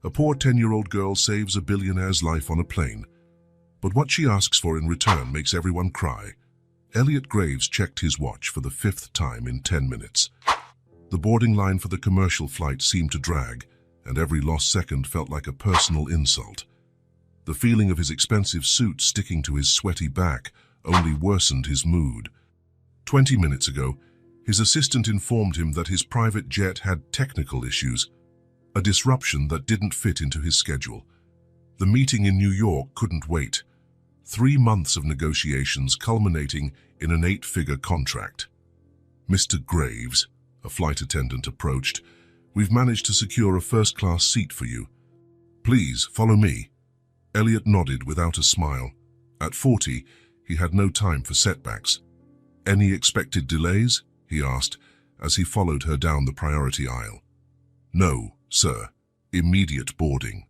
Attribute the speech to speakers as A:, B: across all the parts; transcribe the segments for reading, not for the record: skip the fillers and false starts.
A: A poor 10-year-old girl saves a billionaire's life on a plane. But what she asks for in return makes everyone cry. Elliot Graves checked his watch for the 5th time in 10 minutes. The boarding line for the commercial flight seemed to drag, and every lost second felt like a personal insult. The feeling of his expensive suit sticking to his sweaty back only worsened his mood. 20 minutes ago, his assistant informed him that his private jet had technical issues, a disruption that didn't fit into his schedule. The meeting in New York couldn't wait. 3 months of negotiations culminating in an 8-figure contract. "Mr. Graves," a flight attendant approached, "we've managed to secure a first-class seat for you. Please, follow me." Elliot nodded without a smile. At 40, he had no time for setbacks. "Any expected delays?" he asked, as he followed her down the priority aisle. "No, sir. Immediate boarding."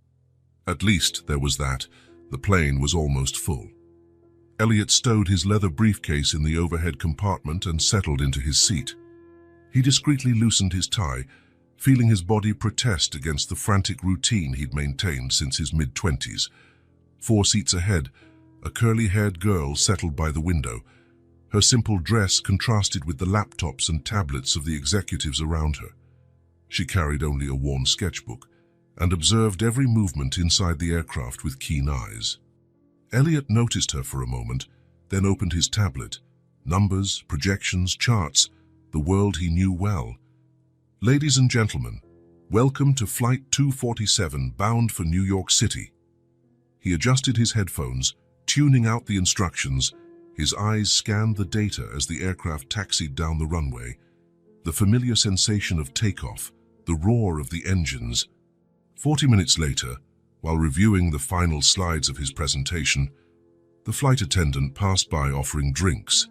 A: At least there was that. The plane was almost full. Elliot stowed his leather briefcase in the overhead compartment and settled into his seat. He discreetly loosened his tie, feeling his body protest against the frantic routine he'd maintained since his mid-20s. 4 seats ahead, a curly-haired girl settled by the window. Her simple dress contrasted with the laptops and tablets of the executives around her. She carried only a worn sketchbook and observed every movement inside the aircraft with keen eyes. Elliot noticed her for a moment, then opened his tablet. Numbers, projections, charts, the world he knew well. "Ladies and gentlemen, welcome to Flight 247 bound for New York City." He adjusted his headphones, tuning out the instructions. His eyes scanned the data as the aircraft taxied down the runway. The familiar sensation of takeoff, the roar of the engines. 40 minutes later, while reviewing the final slides of his presentation, the flight attendant passed by offering drinks.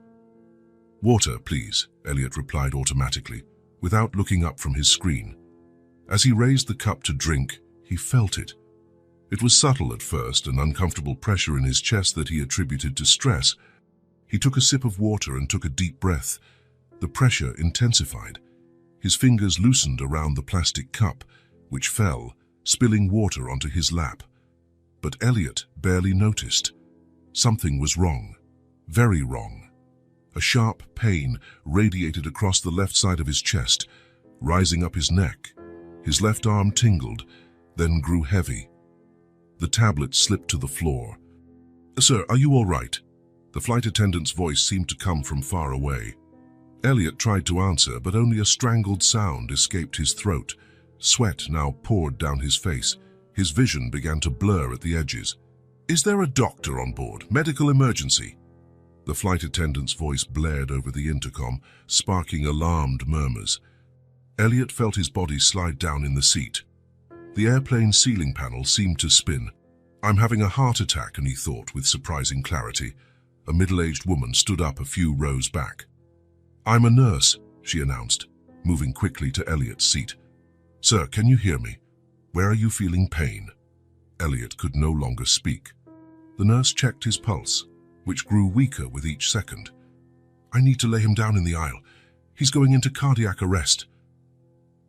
A: "Water, please," Elliot replied automatically, without looking up from his screen. As he raised the cup to drink, he felt it. It was subtle at first, an uncomfortable pressure in his chest that he attributed to stress. He took a sip of water and took a deep breath. The pressure intensified. His fingers loosened around the plastic cup, which fell, spilling water onto his lap. But Elliot barely noticed. Something was wrong. Very wrong. A sharp pain radiated across the left side of his chest, rising up his neck. His left arm tingled, then grew heavy. The tablet slipped to the floor. "Sir, are you all right?" The flight attendant's voice seemed to come from far away. Elliot tried to answer, but only a strangled sound escaped his throat. Sweat now poured down his face. His vision began to blur at the edges. "Is there a doctor on board? Medical emergency?" The flight attendant's voice blared over the intercom, sparking alarmed murmurs. Elliot felt his body slide down in the seat. The airplane's ceiling panel seemed to spin. "I'm having a heart attack," he thought with surprising clarity. A middle-aged woman stood up a few rows back. "I'm a nurse," she announced, moving quickly to Elliot's seat. "Sir, can you hear me? Where are you feeling pain?" Elliot could no longer speak. The nurse checked his pulse, which grew weaker with each second. "I need to lay him down in the aisle. He's going into cardiac arrest."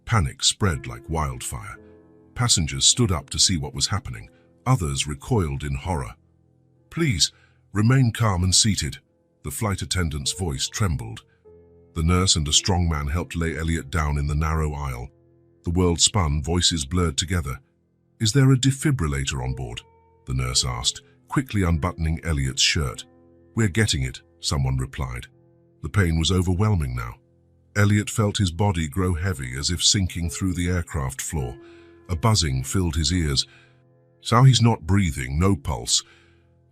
A: Panic spread like wildfire. Passengers stood up to see what was happening. Others recoiled in horror. "Please, remain calm and seated." The flight attendant's voice trembled. The nurse and a strong man helped lay Elliot down in the narrow aisle. The world spun, voices blurred together. "Is there a defibrillator on board?" the nurse asked, quickly unbuttoning Elliot's shirt. "We're getting it," someone replied. The pain was overwhelming now. Elliot felt his body grow heavy as if sinking through the aircraft floor. A buzzing filled his ears. "So he's not breathing, no pulse."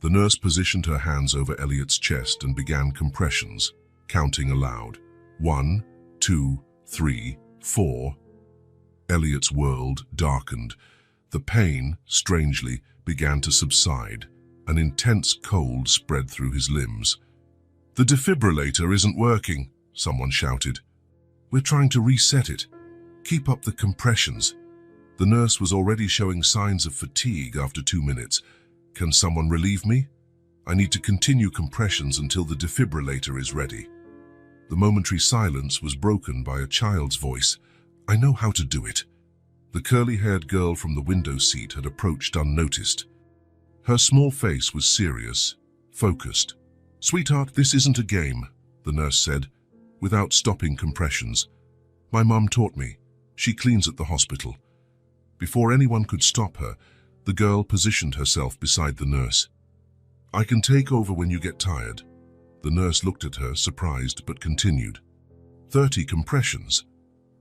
A: The nurse positioned her hands over Elliot's chest and began compressions, counting aloud. 1, 2, 3, 4. Elliot's world darkened. The pain, strangely, began to subside. An intense cold spread through his limbs. "The defibrillator isn't working," someone shouted. "We're trying to reset it. Keep up the compressions." The nurse was already showing signs of fatigue after 2 minutes. "Can someone relieve me? I need to continue compressions until the defibrillator is ready." The momentary silence was broken by a child's voice. "I know how to do it." The curly-haired girl from the window seat had approached unnoticed. Her small face was serious, focused. "Sweetheart, this isn't a game," the nurse said, without stopping compressions. "My mum taught me. She cleans at the hospital." Before anyone could stop her, the girl positioned herself beside the nurse. "I can take over when you get tired." The nurse looked at her, surprised, but continued. 30 compressions,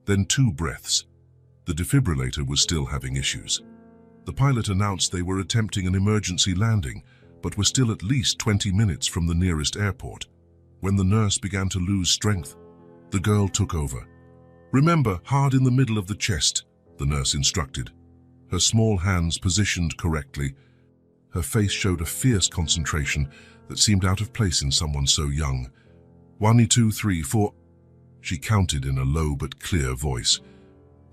A: then 2 breaths. The defibrillator was still having issues. The pilot announced they were attempting an emergency landing, but were still at least 20 minutes from the nearest airport. When the nurse began to lose strength, the girl took over. "Remember, hard in the middle of the chest," the nurse instructed. Her small hands positioned correctly. Her face showed a fierce concentration that seemed out of place in someone so young. 1, 2, 3, 4. She counted in a low but clear voice.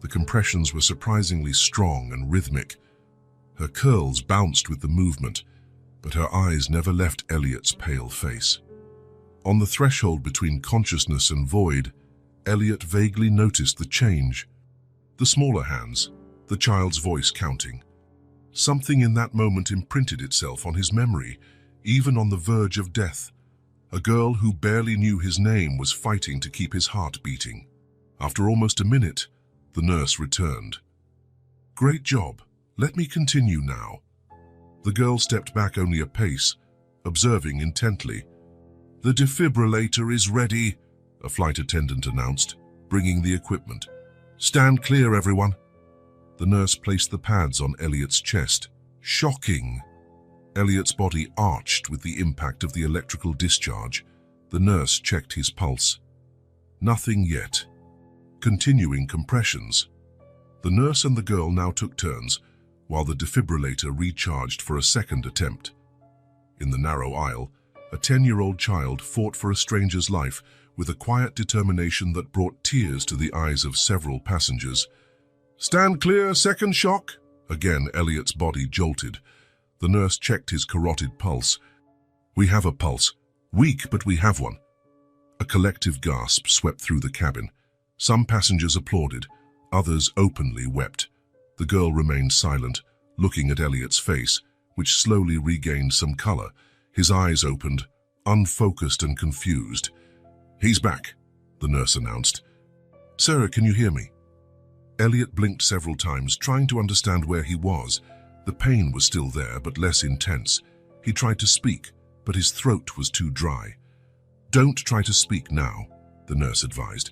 A: The compressions were surprisingly strong and rhythmic. Her curls bounced with the movement, but her eyes never left Elliot's pale face. On the threshold between consciousness and void, Elliot vaguely noticed the change. The smaller hands, the child's voice counting. Something in that moment imprinted itself on his memory, even on the verge of death. A girl who barely knew his name was fighting to keep his heart beating. After almost a minute, the nurse returned. "Great job. Let me continue now." The girl stepped back only a pace, observing intently. "The defibrillator is ready," a flight attendant announced, bringing the equipment. "Stand clear, everyone." The nurse placed the pads on Elliot's chest. Shocking. Elliot's body arched with the impact of the electrical discharge. The nurse checked his pulse. Nothing yet. Continuing compressions. The nurse and the girl now took turns, while the defibrillator recharged for a second attempt. In the narrow aisle, a 10-year-old child fought for a stranger's life with a quiet determination that brought tears to the eyes of several passengers. "Stand clear, second shock." Again, Elliot's body jolted. The nurse checked his carotid pulse. "We have a pulse. Weak, but we have one." A collective gasp swept through the cabin. Some passengers applauded, others openly wept. The girl remained silent, looking at Elliot's face, which slowly regained some color. His eyes opened, unfocused and confused. "He's back," the nurse announced. "Sarah, can you hear me?" Elliot blinked several times, trying to understand where he was. The pain was still there, but less intense. He tried to speak, but his throat was too dry. "Don't try to speak now," the nurse advised.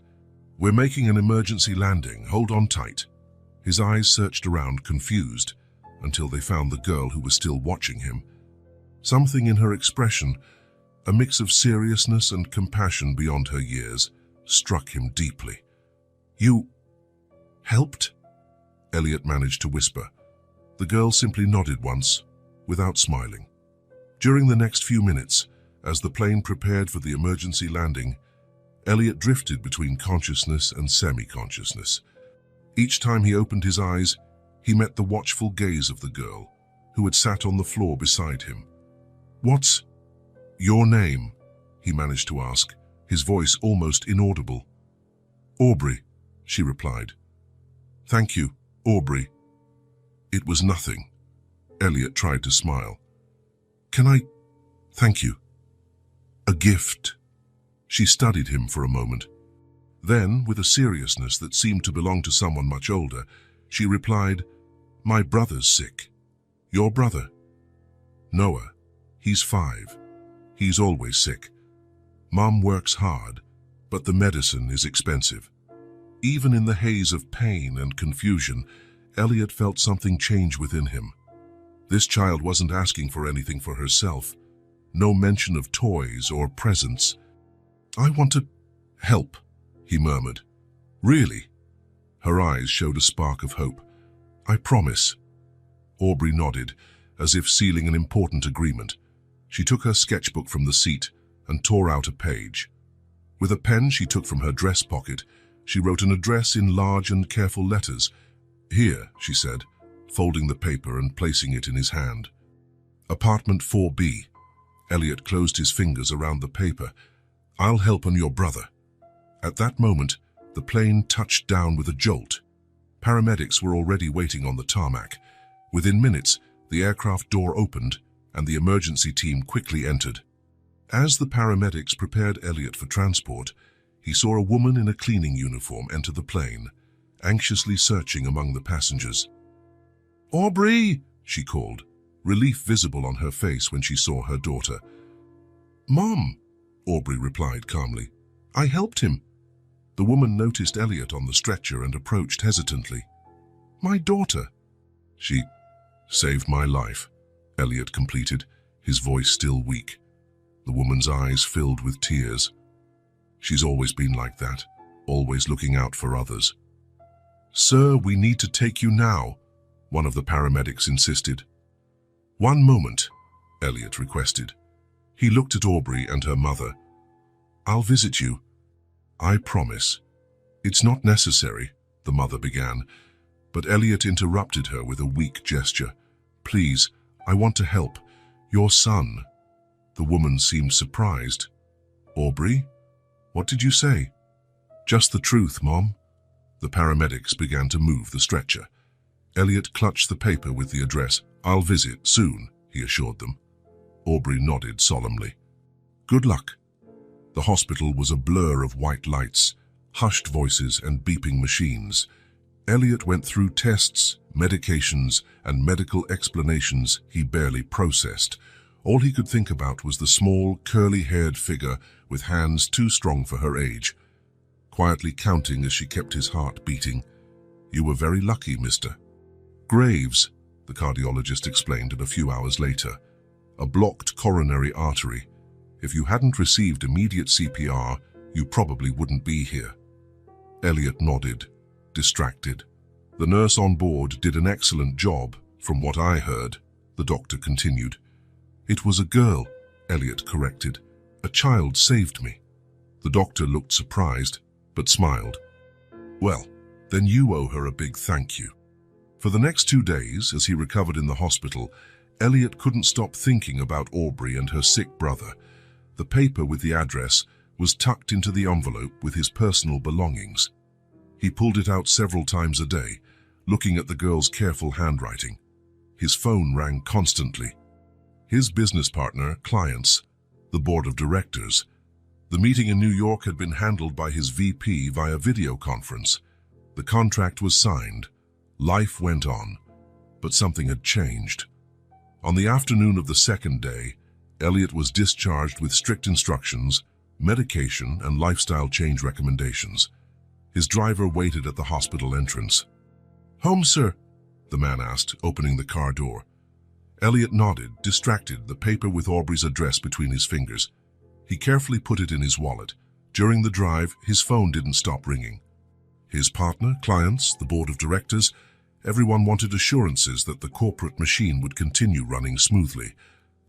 A: "We're making an emergency landing. Hold on tight." His eyes searched around, confused, until they found the girl who was still watching him. Something in her expression, a mix of seriousness and compassion beyond her years, struck him deeply. "You helped?" Elliot managed to whisper. The girl simply nodded once, without smiling. During the next few minutes, as the plane prepared for the emergency landing, Elliot drifted between consciousness and semi-consciousness. Each time he opened his eyes, he met the watchful gaze of the girl, who had sat on the floor beside him. "What's your name?" he managed to ask, his voice almost inaudible. "Aubrey," she replied. "Thank you, Aubrey." It was nothing. Elliot tried to smile. "Can I thank you? A gift?" She studied him for a moment. Then, with a seriousness that seemed to belong to someone much older, she replied, "My brother's sick." "Your brother?" "Noah. He's 5. He's always sick. Mom works hard, but the medicine is expensive." Even in the haze of pain and confusion, Elliot felt something change within him. This child wasn't asking for anything for herself. No mention of toys or presents. "I want to help," he murmured. "Really?" Her eyes showed a spark of hope. "I promise." Aubrey nodded, as if sealing an important agreement. She took her sketchbook from the seat and tore out a page. With a pen she took from her dress pocket, she wrote an address in large and careful letters. "Here," she said, folding the paper and placing it in his hand. "Apartment 4B. Elliot closed his fingers around the paper. "I'll help on your brother." At that moment, the plane touched down with a jolt. Paramedics were already waiting on the tarmac. Within minutes, the aircraft door opened and the emergency team quickly entered. As the paramedics prepared Elliot for transport, he saw a woman in a cleaning uniform enter the plane, anxiously searching among the passengers. "Aubrey!" she called, relief visible on her face when she saw her daughter. "Mom," Aubrey replied calmly. "I helped him." The woman noticed Elliot on the stretcher and approached hesitantly. "My daughter." "She saved my life," Elliot completed, his voice still weak. The woman's eyes filled with tears. "She's always been like that, always looking out for others." "Sir, we need to take you now," one of the paramedics insisted. "One moment," Elliot requested. He looked at Aubrey and her mother. "I'll visit you. I promise." "It's not necessary," the mother began, but Elliot interrupted her with a weak gesture. "Please, I want to help. Your son." The woman seemed surprised. "Aubrey? What did you say?" "Just the truth, Mom." The paramedics began to move the stretcher. Elliot clutched the paper with the address. "I'll visit soon," he assured them. Aubrey nodded solemnly. "Good luck." The hospital was a blur of white lights, hushed voices and beeping machines. Elliot went through tests, medications, and medical explanations he barely processed. All he could think about was the small, curly-haired figure with hands too strong for her age, quietly counting as she kept his heart beating. "You were very lucky, Mr. Graves," the cardiologist explained, and a few hours later, "a blocked coronary artery. If you hadn't received immediate CPR, you probably wouldn't be here." Elliot nodded, distracted. "The nurse on board did an excellent job, from what I heard," the doctor continued. "It was a girl," Elliot corrected. "A child saved me." The doctor looked surprised, but smiled. "Well, then you owe her a big thank you." For the next 2 days, as he recovered in the hospital, Elliot couldn't stop thinking about Aubrey and her sick brother. The paper with the address was tucked into the envelope with his personal belongings. He pulled it out several times a day, looking at the girl's careful handwriting. His phone rang constantly. His business partner, clients, the board of directors. The meeting in New York had been handled by his VP via video conference. The contract was signed. Life went on, but something had changed. On the afternoon of the second day, Elliot was discharged with strict instructions, medication, and lifestyle change recommendations. His driver waited at the hospital entrance. "Home, sir?" the man asked, opening the car door. Elliot nodded, distracted, the paper with Aubrey's address between his fingers. He carefully put it in his wallet. During the drive, his phone didn't stop ringing. His partner, clients, the board of directors, everyone wanted assurances that the corporate machine would continue running smoothly,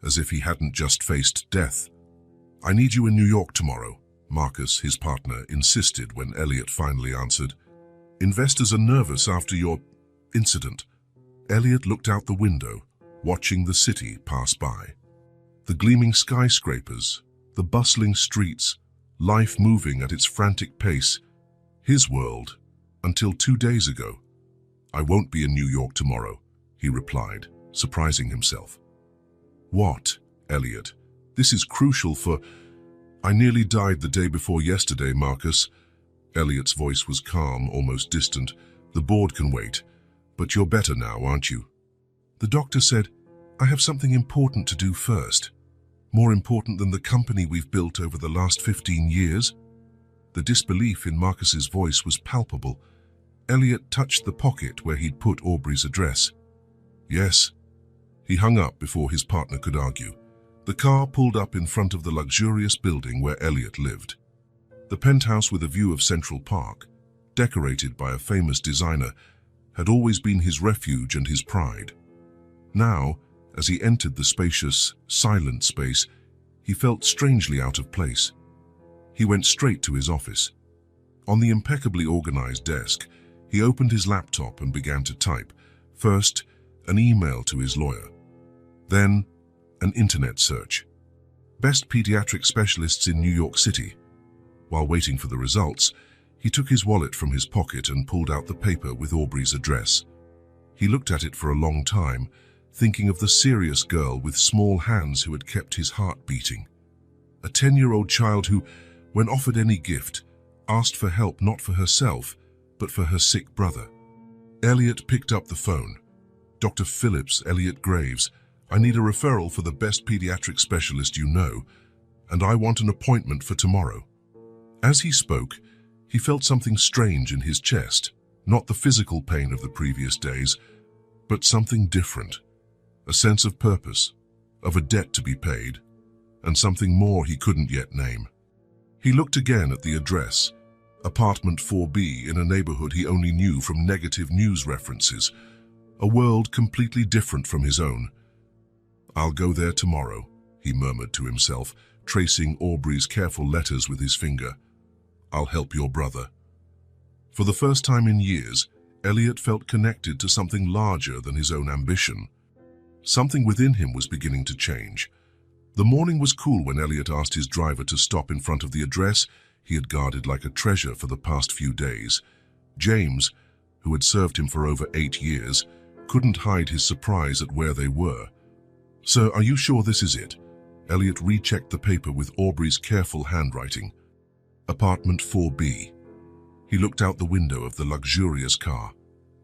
A: as if he hadn't just faced death. "I need you in New York tomorrow," Marcus, his partner, insisted when Elliot finally answered. "Investors are nervous after your incident." Elliot looked out the window, watching the city pass by. The gleaming skyscrapers, the bustling streets, life moving at its frantic pace. His world, until 2 days ago. "I won't be in New York tomorrow," he replied, surprising himself. "What, Elliot? This is crucial for—" "I nearly died the day before yesterday, Marcus." Elliot's voice was calm, almost distant. "The board can wait, but you're better now, aren't you?" The doctor said, "I have something important to do first. More important than the company we've built over the last 15 years. The disbelief in Marcus's voice was palpable. Elliot touched the pocket where he'd put Aubrey's address. "Yes." He hung up before his partner could argue. The car pulled up in front of the luxurious building where Elliot lived. The penthouse with a view of Central Park, decorated by a famous designer, had always been his refuge and his pride. Now, as he entered the spacious, silent space, he felt strangely out of place. He went straight to his office. On the impeccably organized desk, he opened his laptop and began to type. First, an email to his lawyer. Then, an internet search. Best pediatric specialists in New York City. While waiting for the results, He took his wallet from his pocket and pulled out the paper with Aubrey's address. He looked at it for a long time, thinking of the serious girl with small hands who had kept his heart beating. A 10-year-old child who, when offered any gift, asked for help not for herself, but for her sick brother. Elliot picked up the phone. "Dr. Phillips, Elliot Graves, I need a referral for the best pediatric specialist you know, and I want an appointment for tomorrow." As he spoke, he felt something strange in his chest, not the physical pain of the previous days, but something different. A sense of purpose, of a debt to be paid, and something more he couldn't yet name. He looked again at the address, apartment 4B in a neighborhood he only knew from negative news references, a world completely different from his own. "I'll go there tomorrow," he murmured to himself, tracing Aubrey's careful letters with his finger. "I'll help your brother." For the first time in years, Elliot felt connected to something larger than his own ambition. Something within him was beginning to change. The morning was cool when Elliot asked his driver to stop in front of the address he had guarded like a treasure for the past few days. James, who had served him for over 8 years, couldn't hide his surprise at where they were. "Sir, are you sure this is it?" Elliot rechecked the paper with Aubrey's careful handwriting. Apartment 4B. He looked out the window of the luxurious car,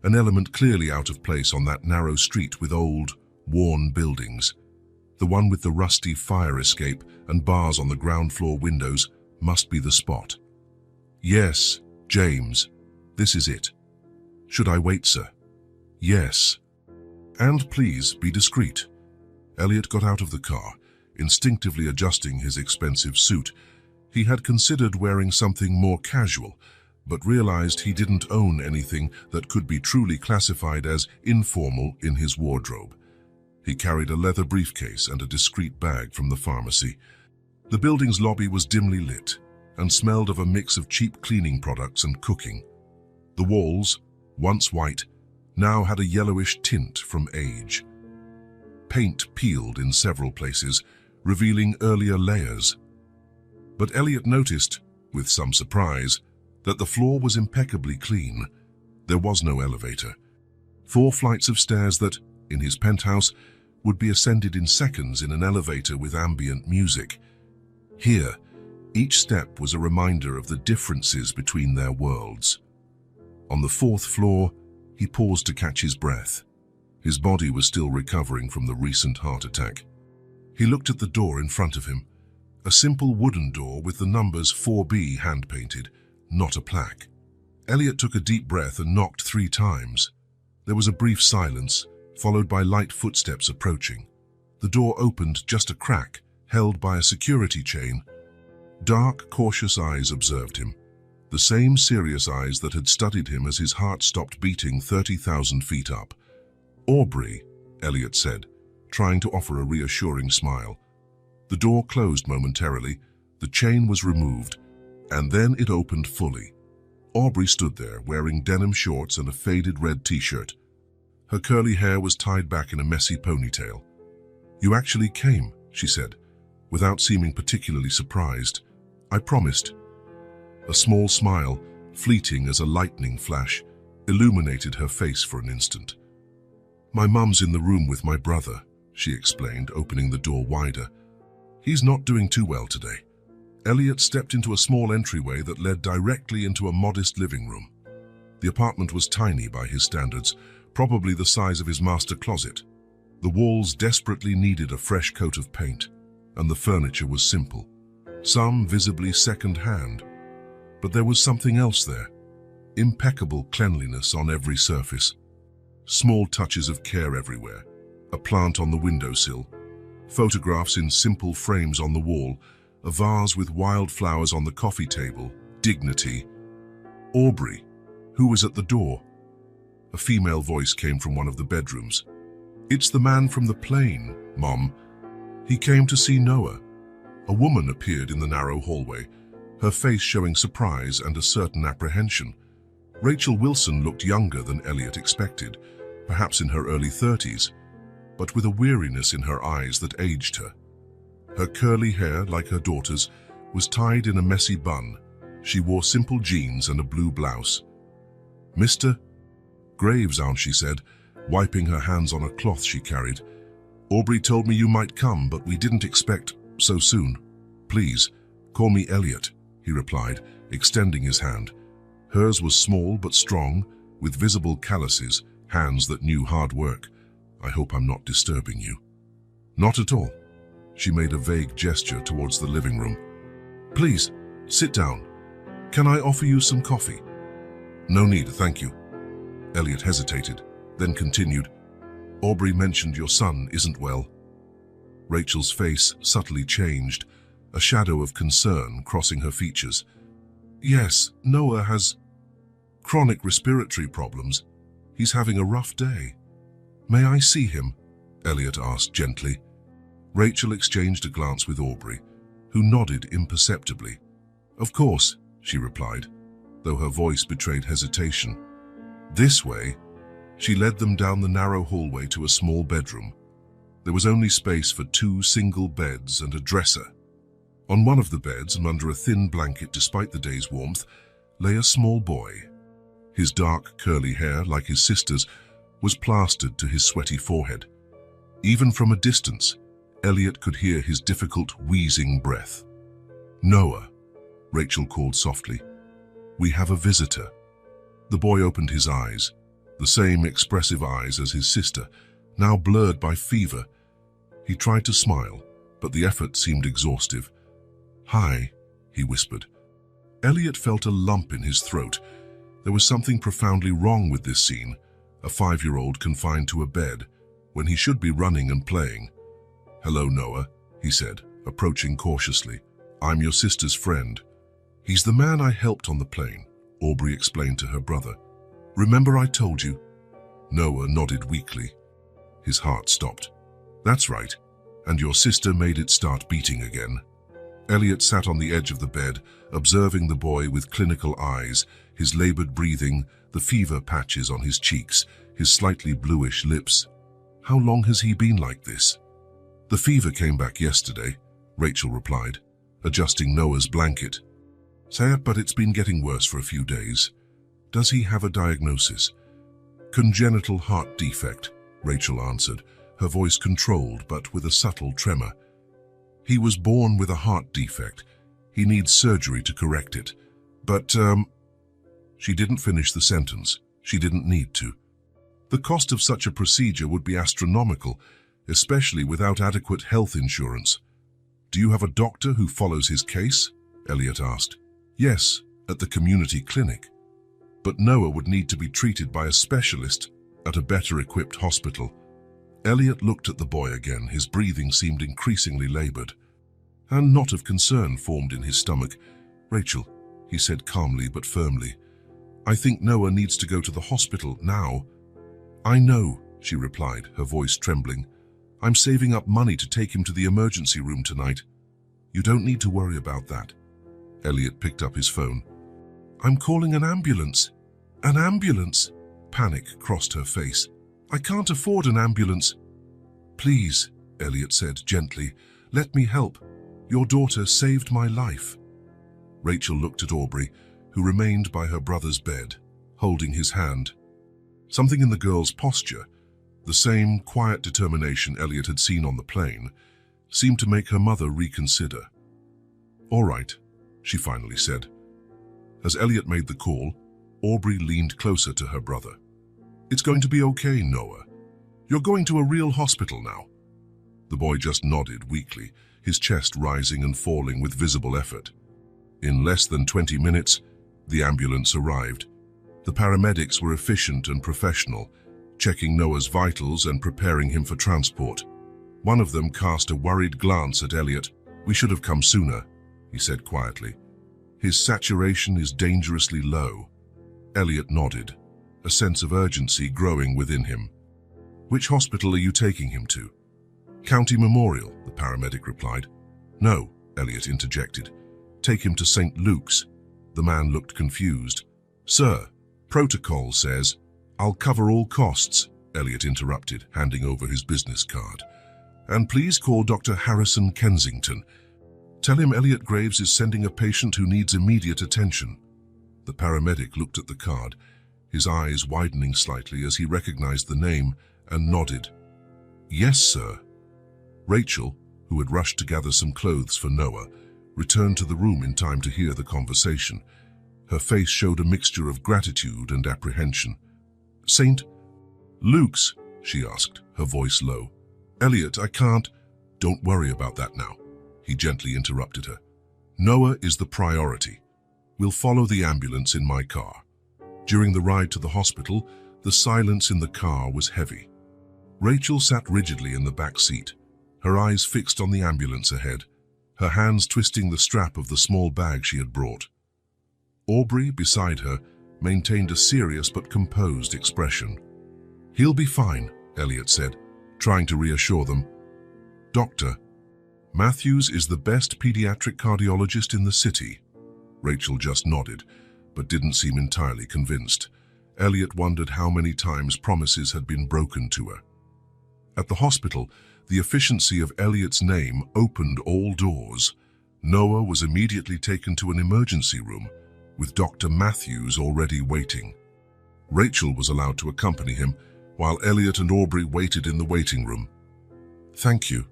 A: an element clearly out of place on that narrow street with old, worn buildings. The one with the rusty fire escape and bars on the ground floor windows must be the spot. "Yes, James, this is it." "Should I wait, sir?" "Yes. And please be discreet." Elliot got out of the car, instinctively adjusting his expensive suit. He had considered wearing something more casual, but realized he didn't own anything that could be truly classified as informal in his wardrobe. He carried a leather briefcase and a discreet bag from the pharmacy. The building's lobby was dimly lit and smelled of a mix of cheap cleaning products and cooking. The walls, once white, now had a yellowish tint from age. Paint peeled in several places, revealing earlier layers. But Elliot noticed, with some surprise, that the floor was impeccably clean. There was no elevator. 4 flights of stairs that, in his penthouse, would be ascended in seconds in an elevator with ambient music. Here, each step was a reminder of the differences between their worlds. On the 4th floor, he paused to catch his breath. His body was still recovering from the recent heart attack. He looked at the door in front of him, a simple wooden door with the numbers 4B hand-painted, not a plaque. Elliot took a deep breath and knocked 3 times. There was a brief silence, followed by light footsteps approaching. The door opened just a crack, held by a security chain. Dark, cautious eyes observed him, the same serious eyes that had studied him as his heart stopped beating 30,000 feet up. "Aubrey," Elliot said, trying to offer a reassuring smile. The door closed momentarily, the chain was removed, and then it opened fully. Aubrey stood there, wearing denim shorts and a faded red t-shirt. Her curly hair was tied back in a messy ponytail. "You actually came," she said, without seeming particularly surprised. "I promised." A small smile, fleeting as a lightning flash, illuminated her face for an instant. "My mum's in the room with my brother," she explained, opening the door wider. "He's not doing too well today." Elliot stepped into a small entryway that led directly into a modest living room. The apartment was tiny by his standards, probably the size of his master closet. The walls desperately needed a fresh coat of paint, and the furniture was simple, some visibly second-hand. But there was something else there, impeccable cleanliness on every surface. Small touches of care everywhere, a plant on the windowsill, photographs in simple frames on the wall, a vase with wildflowers on the coffee table, dignity. Aubrey, who was at the door? A female voice came from one of the bedrooms. "It's the man from the plane, Mom. He came to see Noah." A woman appeared in the narrow hallway, her face showing surprise and a certain apprehension. Rachel Wilson looked younger than Elliot expected, perhaps in her early 30s, but with a weariness in her eyes that aged her. Her curly hair, like her daughter's, was tied in a messy bun, She wore simple jeans and a blue blouse. "Mr. Graves, Aunt," she said, wiping her hands on a cloth she carried. "Aubrey told me you might come, but we didn't expect so soon. Please, call me Elliot," he replied, extending his hand. Hers was small but strong, with visible calluses, hands that knew hard work. "I hope I'm not disturbing you." "Not at all." She made a vague gesture towards the living room. "Please, sit down. Can I offer you some coffee?" "No need, thank you." Elliot hesitated, then continued. "Aubrey mentioned your son isn't well." Rachel's face subtly changed, a shadow of concern crossing her features. "Yes, Noah has chronic respiratory problems. He's having a rough day." "May I see him?" Elliot asked gently. Rachel exchanged a glance with Aubrey, who nodded imperceptibly. "Of course," she replied, though her voice betrayed hesitation. "This way." She led them down the narrow hallway to a small bedroom. There was only space for 2 single beds and a dresser. On one of the beds, and under a thin blanket despite the day's warmth, lay a small boy. His dark, curly hair, like his sister's, was plastered to his sweaty forehead. Even from a distance, Elliot could hear his difficult, wheezing breath. "Noah," Rachel called softly. "We have a visitor." The boy opened his eyes, the same expressive eyes as his sister, now blurred by fever. He tried to smile, but the effort seemed exhaustive. "Hi," he whispered. Elliot felt a lump in his throat. There was something profoundly wrong with this scene, a 5-year-old confined to a bed, when he should be running and playing. "Hello, Noah," he said, approaching cautiously. "I'm your sister's friend." "He's the man I helped on the plane," Aubrey explained to her brother. "Remember I told you?" Noah nodded weakly. His heart stopped. "That's right. And your sister made it start beating again." Elliot sat on the edge of the bed, observing the boy with clinical eyes, his labored breathing, the fever patches on his cheeks, his slightly bluish lips. "How long has he been like this?" "The fever came back yesterday," Rachel replied, adjusting Noah's blanket. "But it's been getting worse for a few days." "Does he have a diagnosis?" "Congenital heart defect," Rachel answered, her voice controlled but with a subtle tremor. "He was born with a heart defect. He needs surgery to correct it. But, She didn't finish the sentence. She didn't need to. The cost of such a procedure would be astronomical, especially without adequate health insurance. "Do you have a doctor who follows his case?" Elliot asked. "Yes, at the community clinic. But Noah would need to be treated by a specialist at a better-equipped hospital." Elliot looked at the boy again. His breathing seemed increasingly labored. A knot of concern formed in his stomach. "Rachel," he said calmly but firmly, "I think Noah needs to go to the hospital now." "I know," she replied, her voice trembling. "I'm saving up money to take him to the emergency room tonight." "You don't need to worry about that." Elliot picked up his phone. "I'm calling an ambulance." "An ambulance?" Panic crossed her face. "I can't afford an ambulance." "Please," Elliot said gently, "let me help. Your daughter saved my life." Rachel looked at Aubrey, who remained by her brother's bed, holding his hand. Something in the girl's posture, the same quiet determination Elliot had seen on the plane, seemed to make her mother reconsider. "All right," she finally said. As Elliot made the call, Aubrey leaned closer to her brother. "It's going to be okay, Noah. You're going to a real hospital now." The boy just nodded weakly, his chest rising and falling with visible effort. In less than 20 minutes, the ambulance arrived. The paramedics were efficient and professional, checking Noah's vitals and preparing him for transport. One of them cast a worried glance at Elliot. "We should have come sooner," he said quietly. "His saturation is dangerously low." Elliot nodded, a sense of urgency growing within him. "Which hospital are you taking him to?" "County Memorial," the paramedic replied. "No," Elliot interjected. "Take him to St. Luke's." The man looked confused. "Sir, protocol says—" "I'll cover all costs," Elliot interrupted, handing over his business card. "And please call Dr. Harrison Kensington." Tell him Elliot Graves is sending a patient who needs immediate attention. The paramedic looked at the card, his eyes widening slightly as he recognized the name and nodded. Yes, sir. Rachel, who had rushed to gather some clothes for Noah, returned to the room in time to hear the conversation. Her face showed a mixture of gratitude and apprehension. St. Luke's, she asked, her voice low. Elliot, I can't. Don't worry about that now, he gently interrupted her. Noah is the priority. We'll follow the ambulance in my car. During the ride to the hospital, the silence in the car was heavy. Rachel sat rigidly in the back seat, her eyes fixed on the ambulance ahead, her hands twisting the strap of the small bag she had brought. Aubrey, beside her, maintained a serious but composed expression. He'll be fine, Elliot said, trying to reassure them. Doctor, Matthews is the best pediatric cardiologist in the city. Rachel just nodded, but didn't seem entirely convinced. Elliot wondered how many times promises had been broken to her. At the hospital, the efficiency of Elliot's name opened all doors. Noah was immediately taken to an emergency room, with Dr. Matthews already waiting. Rachel was allowed to accompany him, while Elliot and Aubrey waited in the waiting room. Thank you,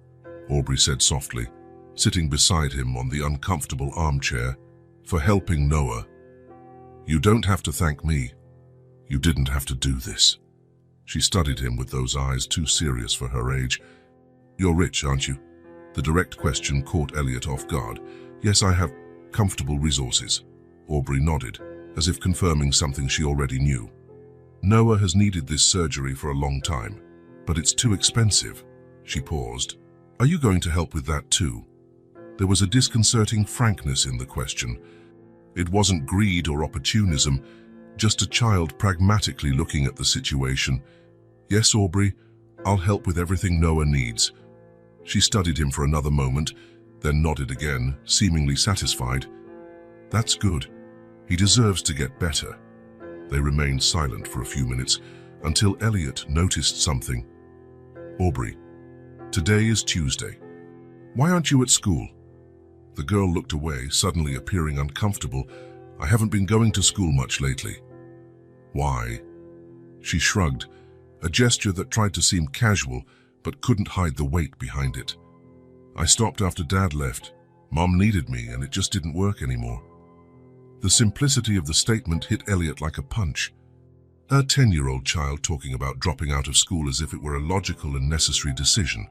A: Aubrey said softly, sitting beside him on the uncomfortable armchair, for helping Noah. You don't have to thank me. You didn't have to do this. She studied him with those eyes too serious for her age. You're rich, aren't you? The direct question caught Elliot off guard. Yes, I have comfortable resources. Aubrey nodded, as if confirming something she already knew. Noah has needed this surgery for a long time, but it's too expensive. She paused. Are you going to help with that too? There was a disconcerting frankness in the question. It wasn't greed or opportunism, just a child pragmatically looking at the situation. Yes, Aubrey, I'll help with everything Noah needs. She studied him for another moment, then nodded again, seemingly satisfied. That's good. He deserves to get better. They remained silent for a few minutes until Elliot noticed something. Aubrey, today is Tuesday. Why aren't you at school? The girl looked away, suddenly appearing uncomfortable. I haven't been going to school much lately. Why? She shrugged, a gesture that tried to seem casual, but couldn't hide the weight behind it. I stopped after Dad left. Mom needed me, and it just didn't work anymore. The simplicity of the statement hit Elliot like a punch. A 10-year-old child talking about dropping out of school as if it were a logical and necessary decision.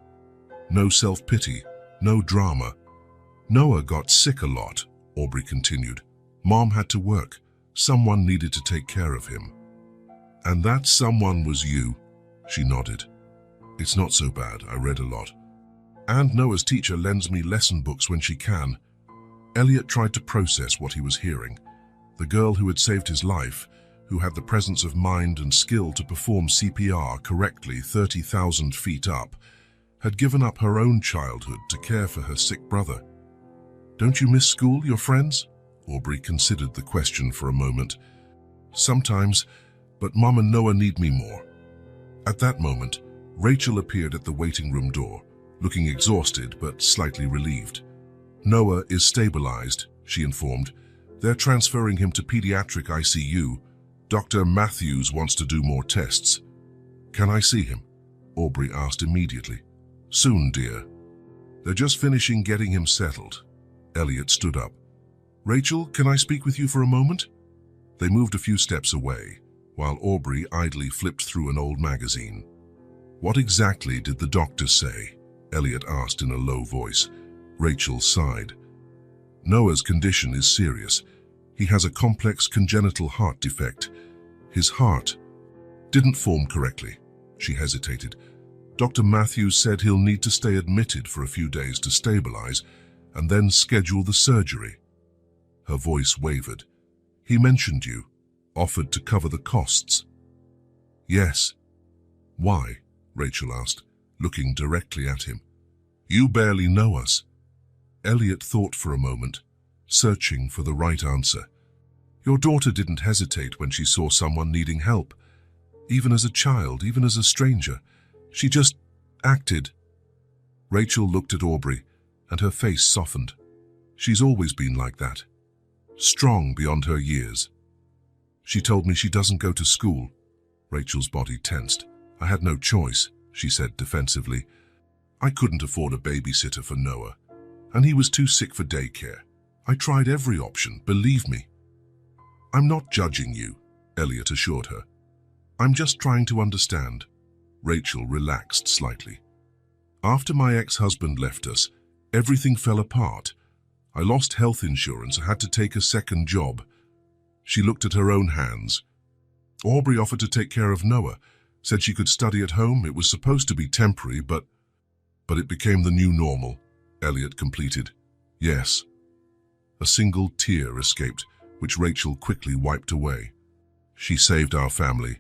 A: No self-pity, no drama. Noah got sick a lot, Aubrey continued. Mom had to work. Someone needed to take care of him. And that someone was you, she nodded. It's not so bad, I read a lot. And Noah's teacher lends me lesson books when she can. Elliot tried to process what he was hearing. The girl who had saved his life, who had the presence of mind and skill to perform CPR correctly 30,000 feet up, had given up her own childhood to care for her sick brother. Don't you miss school, your friends? Aubrey considered the question for a moment. Sometimes, but Mom and Noah need me more. At that moment, Rachel appeared at the waiting room door, looking exhausted but slightly relieved. Noah is stabilized, she informed. They're transferring him to pediatric ICU. Dr. Matthews wants to do more tests. Can I see him? Aubrey asked immediately. Soon, dear. They're just finishing getting him settled. Elliot stood up. Rachel, can I speak with you for a moment? They moved a few steps away, while Aubrey idly flipped through an old magazine. What exactly did the doctor say? Elliot asked in a low voice. Rachel sighed. Noah's condition is serious. He has a complex congenital heart defect. His heart didn't form correctly. She hesitated. Dr. Matthews said he'll need to stay admitted for a few days to stabilize and then schedule the surgery. Her voice wavered. He mentioned you, offered to cover the costs. Yes. Why? Rachel asked, looking directly at him. You barely know us. Elliot thought for a moment, searching for the right answer. Your daughter didn't hesitate when she saw someone needing help. Even as a child, even as a stranger. She just acted. Rachel looked at Aubrey, and her face softened. She's always been like that, strong beyond her years. She told me she doesn't go to school. Rachel's body tensed. I had no choice, she said defensively. I couldn't afford a babysitter for Noah, and he was too sick for daycare. I tried every option, believe me. I'm not judging you, Elliot assured her. I'm just trying to understand. Rachel relaxed slightly. After my ex-husband left us, everything fell apart. I lost health insurance and had to take a second job. She looked at her own hands. Aubrey offered to take care of Noah, said she could study at home. It was supposed to be temporary, but it became the new normal, Elliot completed. Yes. A single tear escaped, which Rachel quickly wiped away. She saved our family,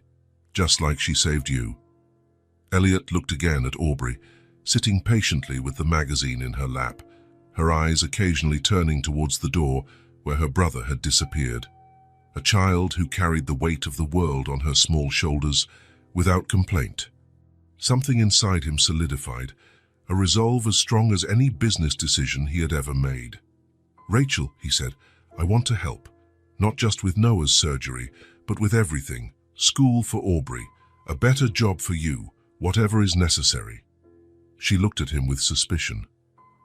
A: just like she saved you. Elliot looked again at Aubrey, sitting patiently with the magazine in her lap, her eyes occasionally turning towards the door where her brother had disappeared. A child who carried the weight of the world on her small shoulders without complaint. Something inside him solidified, a resolve as strong as any business decision he had ever made. Rachel, he said, I want to help, not just with Noah's surgery, but with everything. School for Aubrey, a better job for you, whatever is necessary. She looked at him with suspicion.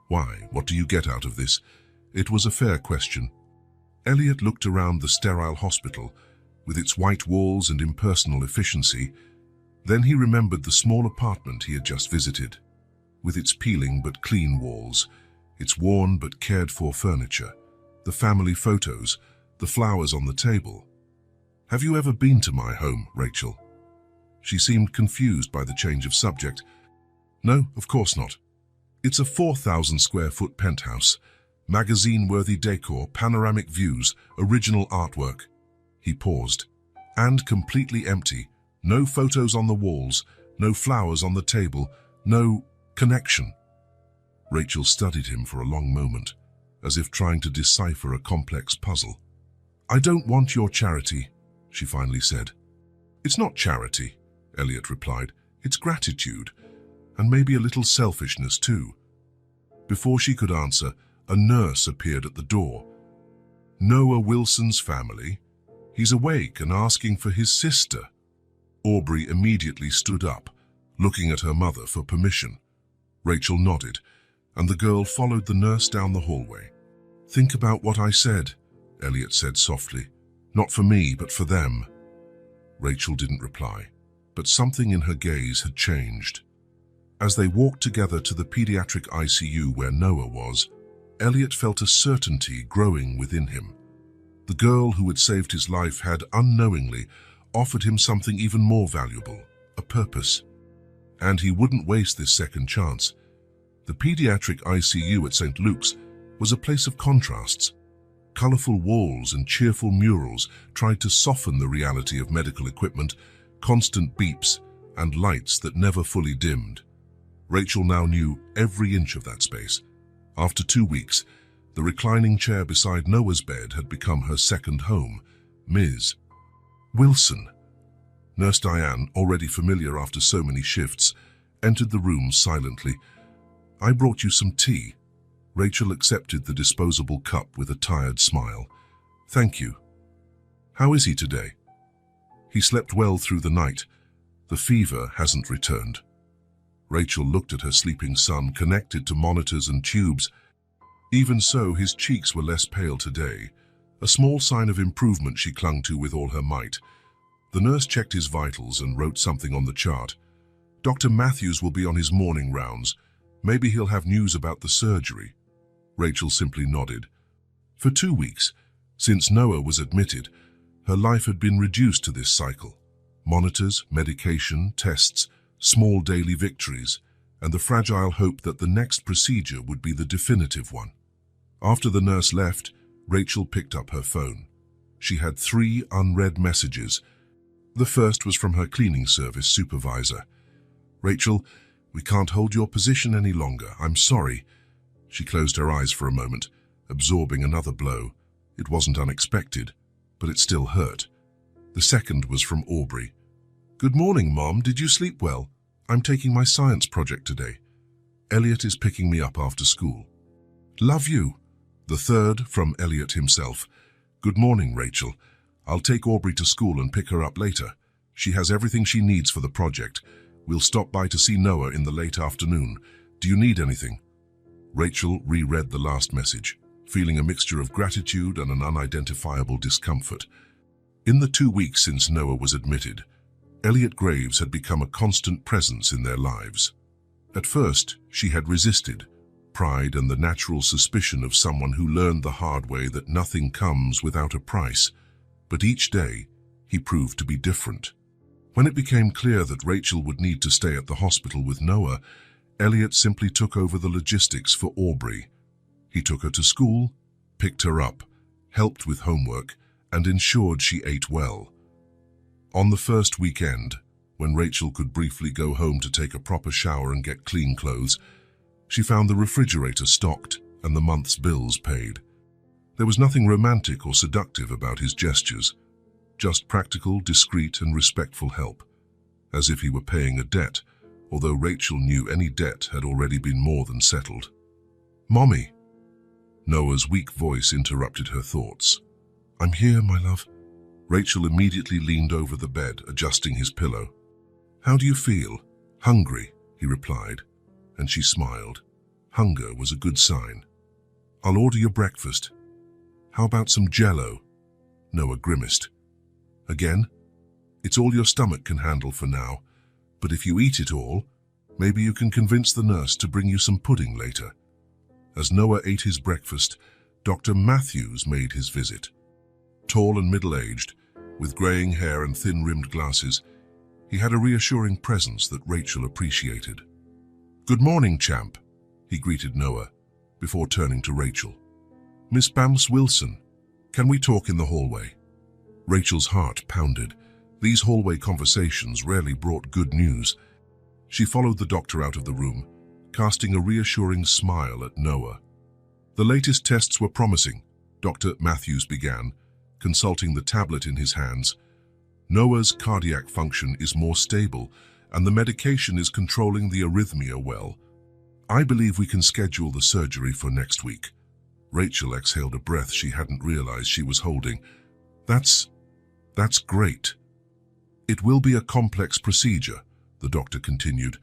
A: Why? What do you get out of this? It was a fair question. Elliot looked around the sterile hospital, with its white walls and impersonal efficiency. Then he remembered the small apartment he had just visited, with its peeling but clean walls, its worn but cared-for furniture, the family photos, the flowers on the table. Have you ever been to my home, Rachel? She seemed confused by the change of subject. No, of course not. It's a 4,000-square-foot penthouse, magazine-worthy decor, panoramic views, original artwork. He paused. And completely empty. No photos on the walls, no flowers on the table, no connection. Rachel studied him for a long moment, as if trying to decipher a complex puzzle. I don't want your charity, she finally said. It's not charity, Elliot replied. It's gratitude, and maybe a little selfishness too. Before she could answer, a nurse appeared at the door. Noah Wilson's family. He's awake and asking for his sister. Aubrey immediately stood up, looking at her mother for permission. Rachel nodded, and the girl followed the nurse down the hallway. Think about what I said, Elliot said softly. Not for me, but for them. Rachel didn't reply, but something in her gaze had changed. As they walked together to the pediatric ICU where Noah was, Elliot felt a certainty growing within him. The girl who had saved his life had, unknowingly, offered him something even more valuable, a purpose. And he wouldn't waste this second chance. The pediatric ICU at St. Luke's was a place of contrasts. Colorful walls and cheerful murals tried to soften the reality of medical equipment, constant beeps, and lights that never fully dimmed. Rachel now knew every inch of that space. After 2 weeks, the reclining chair beside Noah's bed had become her second home. Ms. Wilson. Nurse Diane, already familiar after so many shifts, entered the room silently. I brought you some tea. Rachel accepted the disposable cup with a tired smile. Thank you. How is he today? He slept well through the night. The fever hasn't returned. Rachel looked at her sleeping son, connected to monitors and tubes. Even so, his cheeks were less pale today, a small sign of improvement she clung to with all her might. The nurse checked his vitals and wrote something on the chart. Dr. Matthews will be on his morning rounds. Maybe he'll have news about the surgery. Rachel simply nodded. For 2 weeks, since Noah was admitted, her life had been reduced to this cycle. Monitors, medication, tests, small daily victories, and the fragile hope that the next procedure would be the definitive one. After the nurse left, Rachel picked up her phone. She had 3 unread messages. The first was from her cleaning service supervisor. Rachel, we can't hold your position any longer. I'm sorry. She closed her eyes for a moment, absorbing another blow. It wasn't unexpected, but it still hurt. The second was from Aubrey. Good morning, Mom. Did you sleep well? I'm taking my science project today. Elliot is picking me up after school. Love you. The third, from Elliot himself. Good morning, Rachel. I'll take Aubrey to school and pick her up later. She has everything she needs for the project. We'll stop by to see Noah in the late afternoon. Do you need anything? Rachel reread the last message, feeling a mixture of gratitude and an unidentifiable discomfort. In the 2 weeks since Noah was admitted, Elliot Graves had become a constant presence in their lives. At first, she had resisted, pride and the natural suspicion of someone who learned the hard way that nothing comes without a price. But each day, he proved to be different. When it became clear that Rachel would need to stay at the hospital with Noah, Elliot simply took over the logistics for Aubrey. He took her to school, picked her up, helped with homework, and ensured she ate well. On the first weekend, when Rachel could briefly go home to take a proper shower and get clean clothes, she found the refrigerator stocked and the month's bills paid. There was nothing romantic or seductive about his gestures, just practical, discreet, and respectful help, as if he were paying a debt, although Rachel knew any debt had already been more than settled. "Mommy!" Noah's weak voice interrupted her thoughts. "I'm here, my love." Rachel immediately leaned over the bed, adjusting his pillow. "How do you feel?" "Hungry," he replied, and she smiled. Hunger was a good sign. "I'll order your breakfast." "How about some Jell-O?" Noah grimaced. "Again? It's all your stomach can handle for now, but if you eat it all, maybe you can convince the nurse to bring you some pudding later." As Noah ate his breakfast, Dr. Matthews made his visit. Tall and middle-aged, with graying hair and thin-rimmed glasses, he had a reassuring presence that Rachel appreciated. "Good morning, champ," he greeted Noah, before turning to Rachel. "Miss Bams Wilson, can we talk in the hallway?" Rachel's heart pounded. These hallway conversations rarely brought good news. She followed the doctor out of the room, casting a reassuring smile at Noah. "The latest tests were promising," Dr. Matthews began, consulting the tablet in his hands. "Noah's cardiac function is more stable, and the medication is controlling the arrhythmia well. I believe we can schedule the surgery for next week." Rachel exhaled a breath she hadn't realized she was holding. That's great." "It will be a complex procedure," the doctor continued,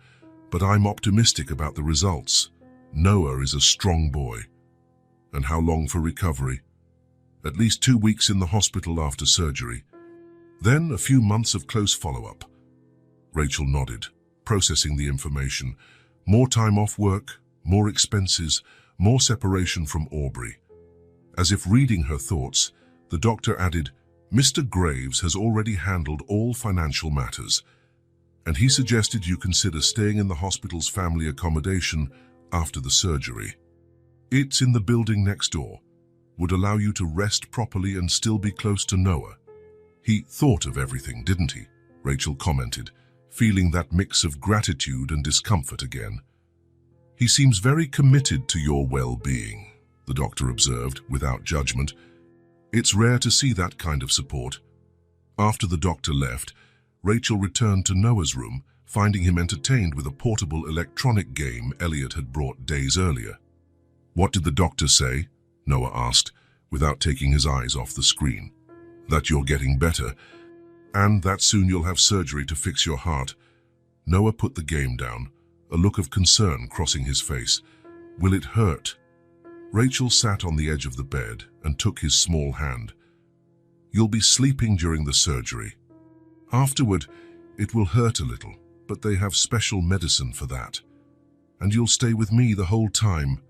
A: "but I'm optimistic about the results. Noah is a strong boy." "And how long for recovery?" "At least 2 weeks in the hospital after surgery. Then a few months of close follow-up." Rachel nodded, processing the information. More time off work, more expenses, more separation from Aubrey. As if reading her thoughts, the doctor added, "Mr. Graves has already handled all financial matters, and he suggested you consider staying in the hospital's family accommodation after the surgery. It's in the building next door. Would allow you to rest properly and still be close to Noah." "He thought of everything, didn't he?" Rachel commented, feeling that mix of gratitude and discomfort again. "He seems very committed to your well-being," the doctor observed, without judgment. "It's rare to see that kind of support." After the doctor left, Rachel returned to Noah's room, finding him entertained with a portable electronic game Elliot had brought days earlier. "What did the doctor say?" Noah asked, without taking his eyes off the screen. "That you're getting better, and that soon you'll have surgery to fix your heart." Noah put the game down, a look of concern crossing his face. "Will it hurt?" Rachel sat on the edge of the bed and took his small hand. "You'll be sleeping during the surgery. Afterward, it will hurt a little, but they have special medicine for that. And you'll stay with me the whole time.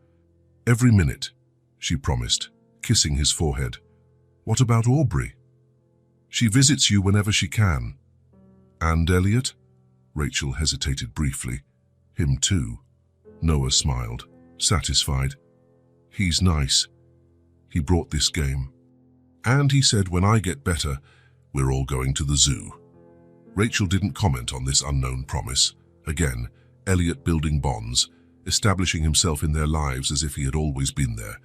A: Every minute," she promised, kissing his forehead. "What about Aubrey?" "She visits you whenever she can." "And Elliot?" Rachel hesitated briefly. "Him too." Noah smiled, satisfied. "He's nice. He brought this game. And he said when I get better, we're all going to the zoo." Rachel didn't comment on this unknown promise. Again, Elliot building bonds, establishing himself in their lives as if he had always been there.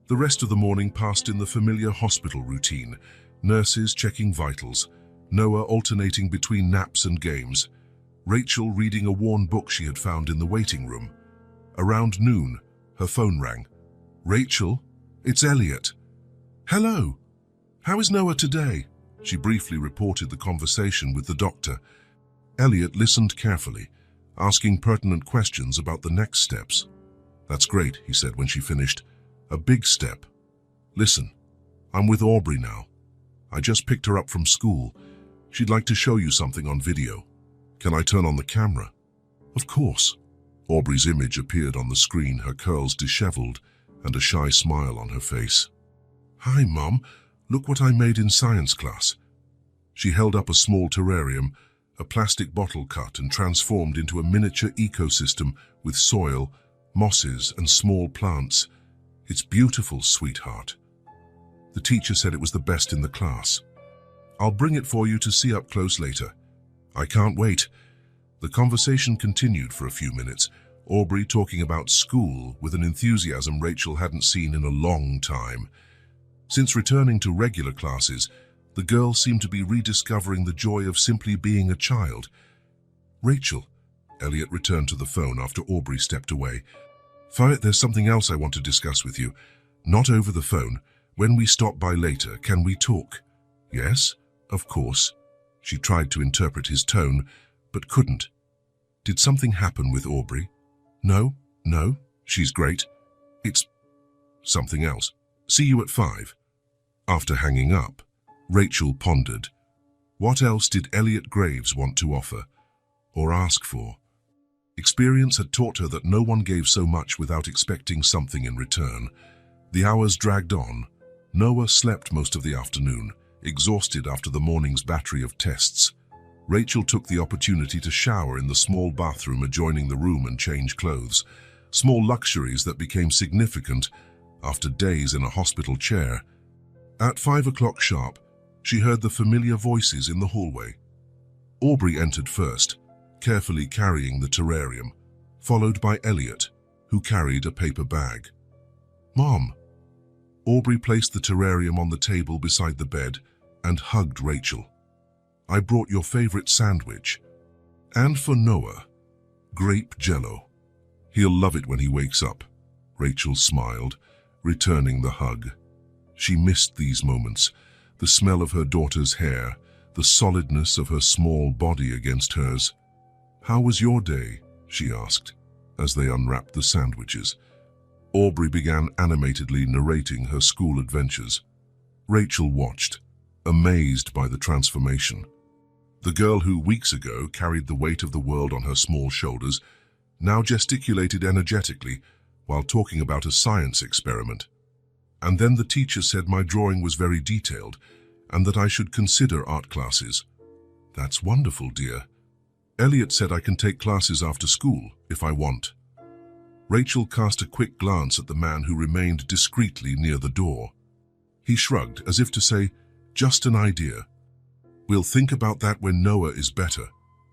A: The rest of the morning passed in the familiar hospital routine, nurses checking vitals, Noah alternating between naps and games, Rachel reading a worn book she had found in the waiting room. Around noon, her phone rang. "Rachel?" It's Elliot. Hello. How is Noah today? She briefly reported the conversation with the doctor. Elliot listened carefully, asking pertinent questions about the next steps. That's great, he said when she finished. A big step. Listen, I'm with Aubrey now. I just picked her up from school. She'd like to show you something on video. Can I turn on the camera? Of course. Aubrey's image appeared on the screen, her curls disheveled and a shy smile on her face. Hi, Mom. Look what I made in science class. She held up a small terrarium, a plastic bottle cut and transformed into a miniature ecosystem with soil, mosses and small plants. It's beautiful, sweetheart. The teacher said it was the best in the class. I'll bring it for you to see up close later. I can't wait. The conversation continued for a few minutes, Aubrey talking about school with an enthusiasm Rachel hadn't seen in a long time. Since returning to regular classes, the girl seemed to be rediscovering the joy of simply being a child. Rachel, Elliot returned to the phone after Aubrey stepped away. There's something else I want to discuss with you. Not over the phone. When we stop by later, can we talk? Yes, of course. She tried to interpret his tone, but couldn't. Did something happen with Aubrey? No, she's great. It's something else. See you at 5. After hanging up, Rachel pondered. What else did Elliot Graves want to offer or ask for? Experience had taught her that no one gave so much without expecting something in return. The hours dragged on. Noah slept most of the afternoon, exhausted after the morning's battery of tests. Rachel took the opportunity to shower in the small bathroom adjoining the room and change clothes, small luxuries that became significant after days in a hospital chair. At 5 o'clock sharp, she heard the familiar voices in the hallway. Aubrey entered first, carefully carrying the terrarium, followed by Elliot, who carried a paper bag. Mom. Aubrey placed the terrarium on the table beside the bed and hugged Rachel. I brought your favorite sandwich. And for Noah, grape jello. He'll love it when he wakes up. Rachel smiled, returning the hug. She missed these moments, the smell of her daughter's hair, the solidness of her small body against hers. How was your day? She asked, as they unwrapped the sandwiches. Aubrey began animatedly narrating her school adventures. Rachel watched, amazed by the transformation. The girl who weeks ago carried the weight of the world on her small shoulders now gesticulated energetically while talking about a science experiment. And then the teacher said my drawing was very detailed and that I should consider art classes. That's wonderful, dear. Elliot said I can take classes after school if I want. Rachel cast a quick glance at the man who remained discreetly near the door. He shrugged as if to say, just an idea. We'll think about that when Noah is better,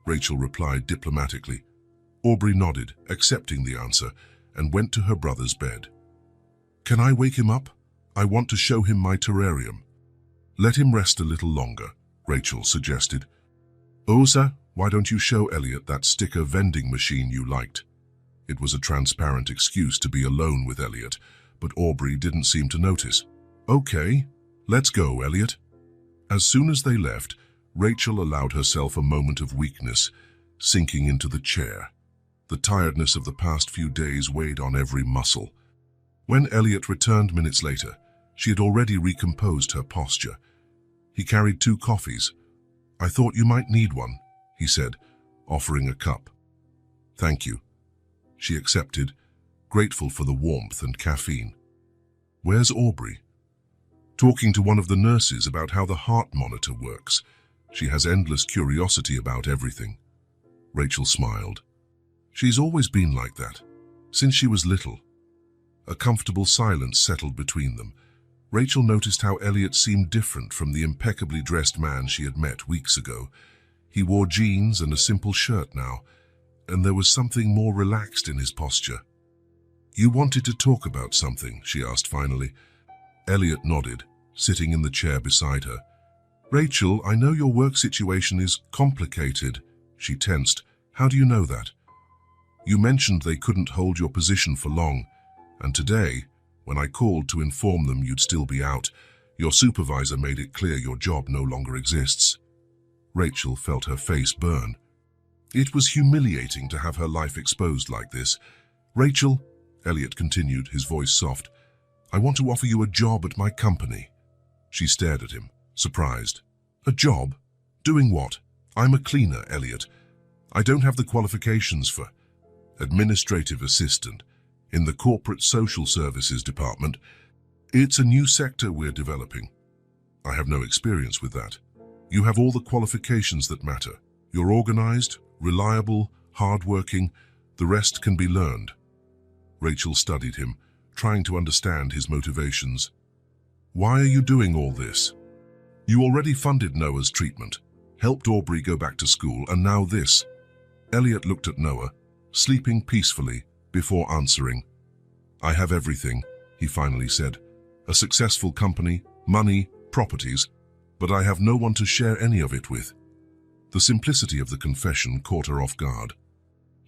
A: Rachel replied diplomatically. Aubrey nodded, accepting the answer, and went to her brother's bed. Can I wake him up? I want to show him my terrarium. Let him rest a little longer, Rachel suggested. Osa, why don't you show Elliot that sticker vending machine you liked? It was a transparent excuse to be alone with Elliot, but Aubrey didn't seem to notice. Okay, let's go, Elliot. As soon as they left, Rachel allowed herself a moment of weakness, sinking into the chair. The tiredness of the past few days weighed on every muscle. When Elliot returned minutes later, she had already recomposed her posture. He carried 2 coffees. I thought you might need one, he said, offering a cup. Thank you. She accepted, grateful for the warmth and caffeine. Where's Aubrey? Talking to one of the nurses about how the heart monitor works. She has endless curiosity about everything. Rachel smiled. She's always been like that, since she was little. A comfortable silence settled between them. Rachel noticed how Elliot seemed different from the impeccably dressed man she had met weeks ago. He wore jeans and a simple shirt now, and there was something more relaxed in his posture. You wanted to talk about something, she asked finally. Elliot nodded, sitting in the chair beside her. Rachel, I know your work situation is complicated. She tensed. How do you know that? You mentioned they couldn't hold your position for long, and today, When I called to inform them you'd still be out, your supervisor made it clear your job no longer exists." Rachel felt her face burn. It was humiliating to have her life exposed like this. "Rachel," Elliot continued, his voice soft, "I want to offer you a job at my company." She stared at him, surprised. "A job? Doing what?" "I'm a cleaner, Elliot. I don't have the qualifications for administrative assistant in the corporate social services department. It's a new sector we're developing. I have no experience with that. You have all the qualifications that matter. You're organized, reliable, hardworking. The rest can be learned." Rachel studied him, trying to understand his motivations. "Why are you doing all this? You already funded Noah's treatment, helped Aubrey go back to school, and now this." Elliot looked at Noah, sleeping peacefully, before answering. "I have everything," he finally said. "A successful company, money, properties, but I have no one to share any of it with." The simplicity of the confession caught her off guard.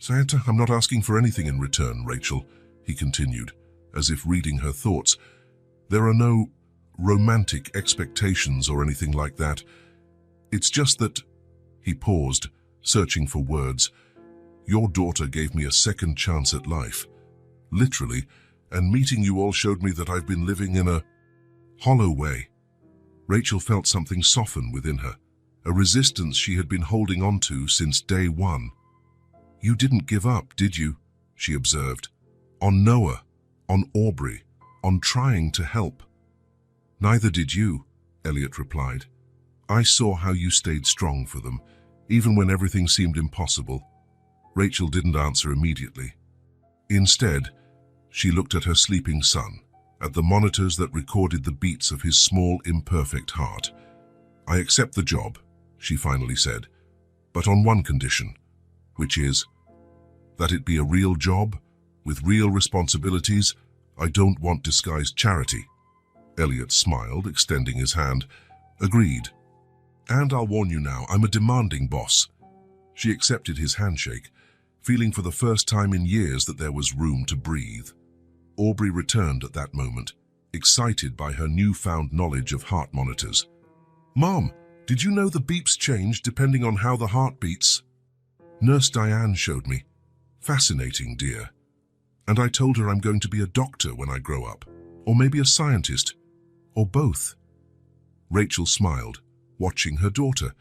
A: "Santa, I'm not asking for anything in return, Rachel," he continued, as if reading her thoughts. "There are no romantic expectations or anything like that. It's just that—" He paused, searching for words. "Your daughter gave me a second chance at life, literally, and meeting you all showed me that I've been living in a hollow way." Rachel felt something soften within her, a resistance she had been holding on to since day one. "You didn't give up, did you?" she observed. "On Noah, on Aubrey, on trying to help." "Neither did you," Elliot replied. "I saw how you stayed strong for them, even when everything seemed impossible." Rachel didn't answer immediately. Instead, she looked at her sleeping son, at the monitors that recorded the beats of his small, imperfect heart. "I accept the job," she finally said, "but on one condition, which is that it be a real job, with real responsibilities. I don't want disguised charity." Elliot smiled, extending his hand. "Agreed. And I'll warn you now, I'm a demanding boss." She accepted his handshake, feeling for the first time in years that there was room to breathe. Aubrey returned at that moment, excited by her newfound knowledge of heart monitors. "Mom, did you know the beeps change depending on how the heart beats?" "Nurse Diane showed me. Fascinating, dear. And I told her I'm going to be a doctor when I grow up, or maybe a scientist, or both." Rachel smiled, watching her daughter.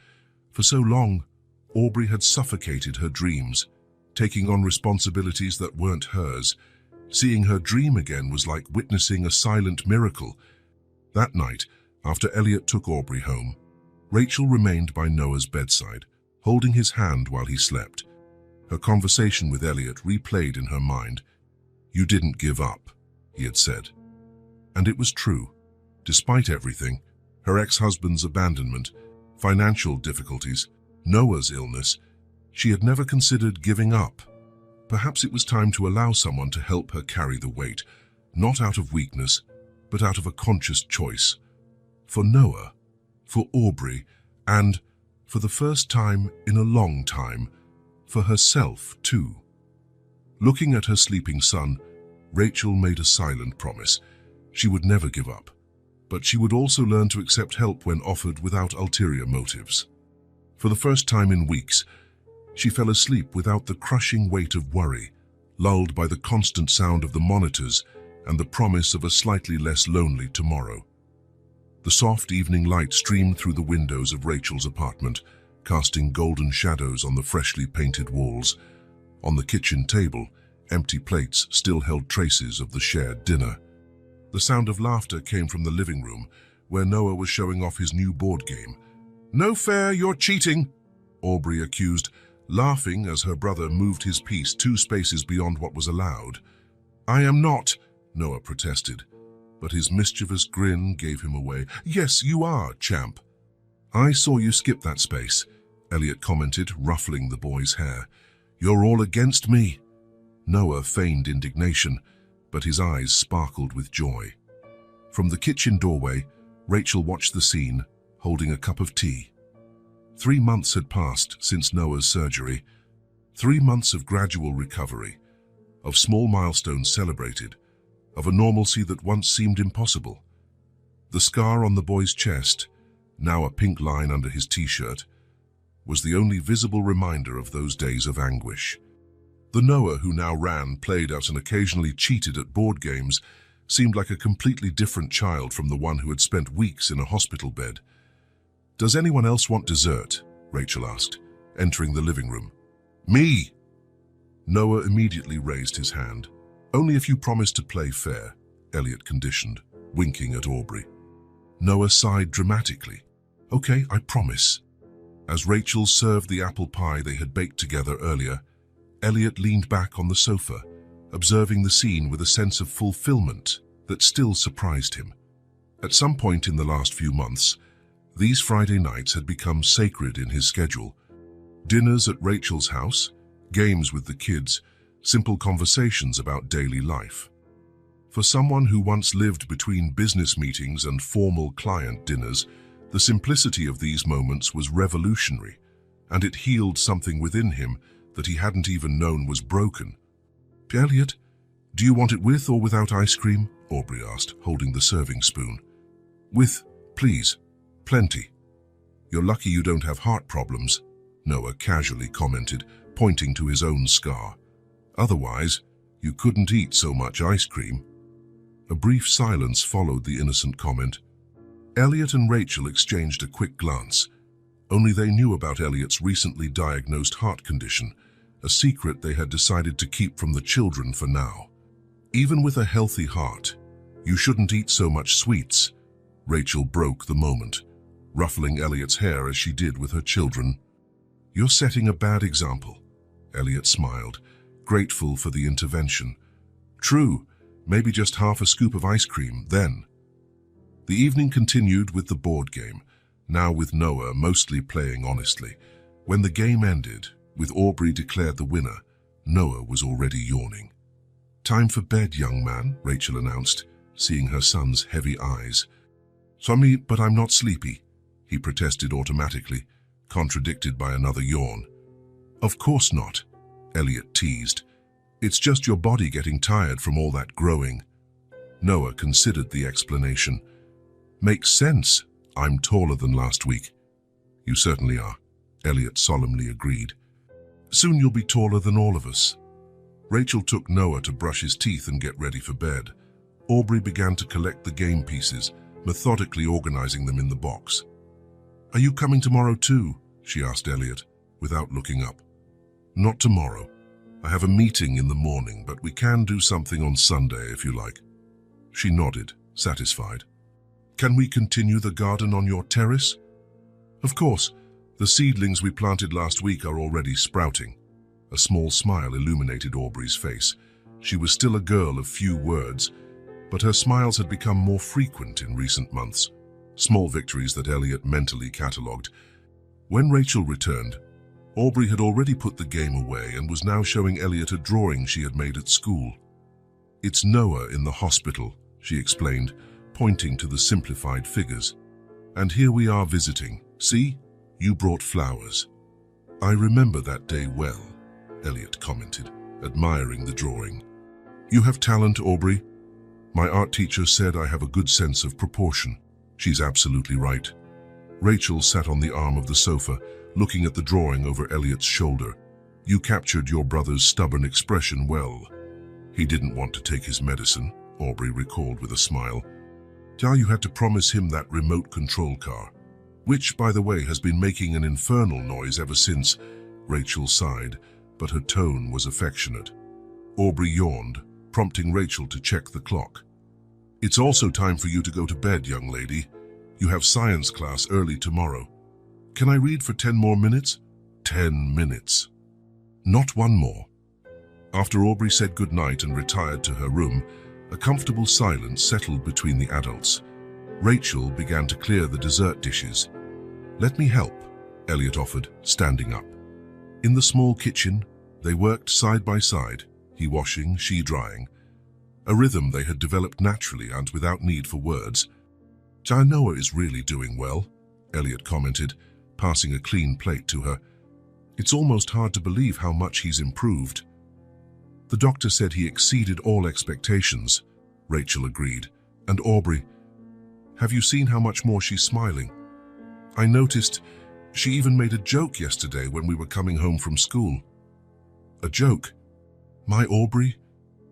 A: For so long, Aubrey had suffocated her dreams, taking on responsibilities that weren't hers. Seeing her dream again was like witnessing a silent miracle. That night, after Elliot took Aubrey home, Rachel remained by Noah's bedside, holding his hand while he slept. Her conversation with Elliot replayed in her mind. "You didn't give up," he had said. And it was true. Despite everything, her ex-husband's abandonment, financial difficulties, Noah's illness, she had never considered giving up. Perhaps it was time to allow someone to help her carry the weight, not out of weakness, but out of a conscious choice. For Noah, for Aubrey, and, for the first time in a long time, for herself too. Looking at her sleeping son, Rachel made a silent promise. She would never give up, but she would also learn to accept help when offered without ulterior motives. For the first time in weeks, she fell asleep without the crushing weight of worry, lulled by the constant sound of the monitors and the promise of a slightly less lonely tomorrow. The soft evening light streamed through the windows of Rachel's apartment, casting golden shadows on the freshly painted walls. On the kitchen table, empty plates still held traces of the shared dinner. The sound of laughter came from the living room, where Noah was showing off his new board game. "No fair, you're cheating," Aubrey accused, laughing as her brother moved his piece 2 spaces beyond what was allowed. "I am not," Noah protested, but his mischievous grin gave him away. "Yes, you are, champ." "I saw you skip that space," Elliot commented, ruffling the boy's hair. "You're all against me." Noah feigned indignation, but his eyes sparkled with joy. From the kitchen doorway, Rachel watched the scene, holding a cup of tea. 3 months had passed since Noah's surgery. 3 months of gradual recovery, of small milestones celebrated, of a normalcy that once seemed impossible. The scar on the boy's chest, now a pink line under his t-shirt, was the only visible reminder of those days of anguish. The Noah who now ran, played out and occasionally cheated at board games seemed like a completely different child from the one who had spent weeks in a hospital bed. "Does anyone else want dessert?" Rachel asked, entering the living room. "Me!" Noah immediately raised his hand. "Only if you promise to play fair," Elliot conditioned, winking at Aubrey. Noah sighed dramatically. "Okay, I promise." As Rachel served the apple pie they had baked together earlier, Elliot leaned back on the sofa, observing the scene with a sense of fulfillment that still surprised him. At some point in the last few months, these Friday nights had become sacred in his schedule. Dinners at Rachel's house, games with the kids, simple conversations about daily life. For someone who once lived between business meetings and formal client dinners, the simplicity of these moments was revolutionary, and it healed something within him that he hadn't even known was broken. "Elliot, do you want it with or without ice cream?" Aubrey asked, holding the serving spoon. "With, please. Plenty." "You're lucky you don't have heart problems," Noah casually commented, pointing to his own scar. "Otherwise, you couldn't eat so much ice cream." A brief silence followed the innocent comment. Elliot and Rachel exchanged a quick glance. Only they knew about Elliot's recently diagnosed heart condition, a secret they had decided to keep from the children for now. "Even with a healthy heart, you shouldn't eat so much sweets." Rachel broke the moment, ruffling Elliot's hair as she did with her children. "You're setting a bad example." Elliot smiled, grateful for the intervention. "True, maybe just half a scoop of ice cream, then." The evening continued with the board game, now with Noah mostly playing honestly. When the game ended, with Aubrey declared the winner, Noah was already yawning. "Time for bed, young man," Rachel announced, seeing her son's heavy eyes. "Sorry, but I'm not sleepy," he protested automatically, contradicted by another yawn. "Of course not," Elliot teased. "It's just your body getting tired from all that growing." Noah considered the explanation. "Makes sense. I'm taller than last week." "You certainly are," Elliot solemnly agreed. "Soon you'll be taller than all of us." Rachel took Noah to brush his teeth and get ready for bed. Aubrey began to collect the game pieces, methodically organizing them in the box. "Are you coming tomorrow too?" she asked Elliot, without looking up. "Not tomorrow. I have a meeting in the morning, but we can do something on Sunday if you like." She nodded, satisfied. "Can we continue the garden on your terrace?" "Of course. The seedlings we planted last week are already sprouting." A small smile illuminated Aubrey's face. She was still a girl of few words, but her smiles had become more frequent in recent months. Small victories that Elliot mentally catalogued. When Rachel returned, Aubrey had already put the game away and was now showing Elliot a drawing she had made at school. "It's Noah in the hospital," she explained, pointing to the simplified figures. "And here we are visiting. See? You brought flowers." "I remember that day well," Elliot commented, admiring the drawing. "You have talent, Aubrey. My art teacher said I have a good sense of proportion." "She's absolutely right." Rachel sat on the arm of the sofa, looking at the drawing over Elliot's shoulder. "You captured your brother's stubborn expression well." "He didn't want to take his medicine," Aubrey recalled with a smile. "Now you had to promise him that remote control car, which, by the way, has been making an infernal noise ever since." Rachel sighed, but her tone was affectionate. Aubrey yawned, prompting Rachel to check the clock. "It's also time for you to go to bed, young lady. You have science class early tomorrow." "Can I read for 10 more minutes?" 10 minutes. Not one more. After Aubrey said goodnight and retired to her room, a comfortable silence settled between the adults. Rachel began to clear the dessert dishes. "Let me help," Elliot offered, standing up. In the small kitchen, they worked side by side, he washing, she drying. A rhythm they had developed naturally and without need for words. "Noah is really doing well," Elliot commented, passing a clean plate to her. "It's almost hard to believe how much he's improved." "The doctor said he exceeded all expectations," Rachel agreed. And Aubrey, have you seen how much more she's smiling? I noticed she even made a joke yesterday when we were coming home from school. A joke? My Aubrey?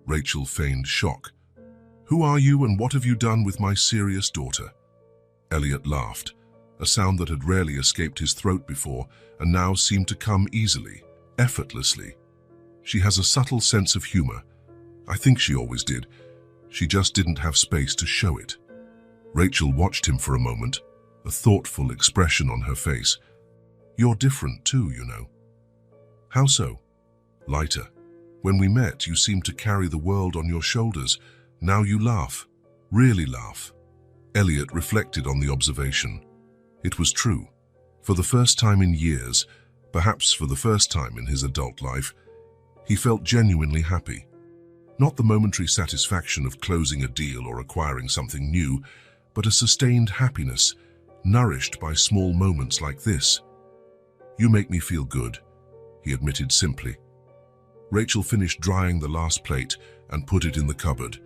A: Rachel feigned shock. Who are you and what have you done with my serious daughter? Elliot laughed, a sound that had rarely escaped his throat before and now seemed to come easily, effortlessly. She has a subtle sense of humor. I think she always did. She just didn't have space to show it. Rachel watched him for a moment, a thoughtful expression on her face. You're different too, you know. How so? Lighter. When we met, you seemed to carry the world on your shoulders. Now you laugh. Really laugh. Elliot reflected on the observation. It was true. For the first time in years, perhaps for the first time in his adult life, he felt genuinely happy. Not the momentary satisfaction of closing a deal or acquiring something new, but a sustained happiness, nourished by small moments like this. You make me feel good, he admitted simply. Rachel finished drying the last plate and put it in the cupboard.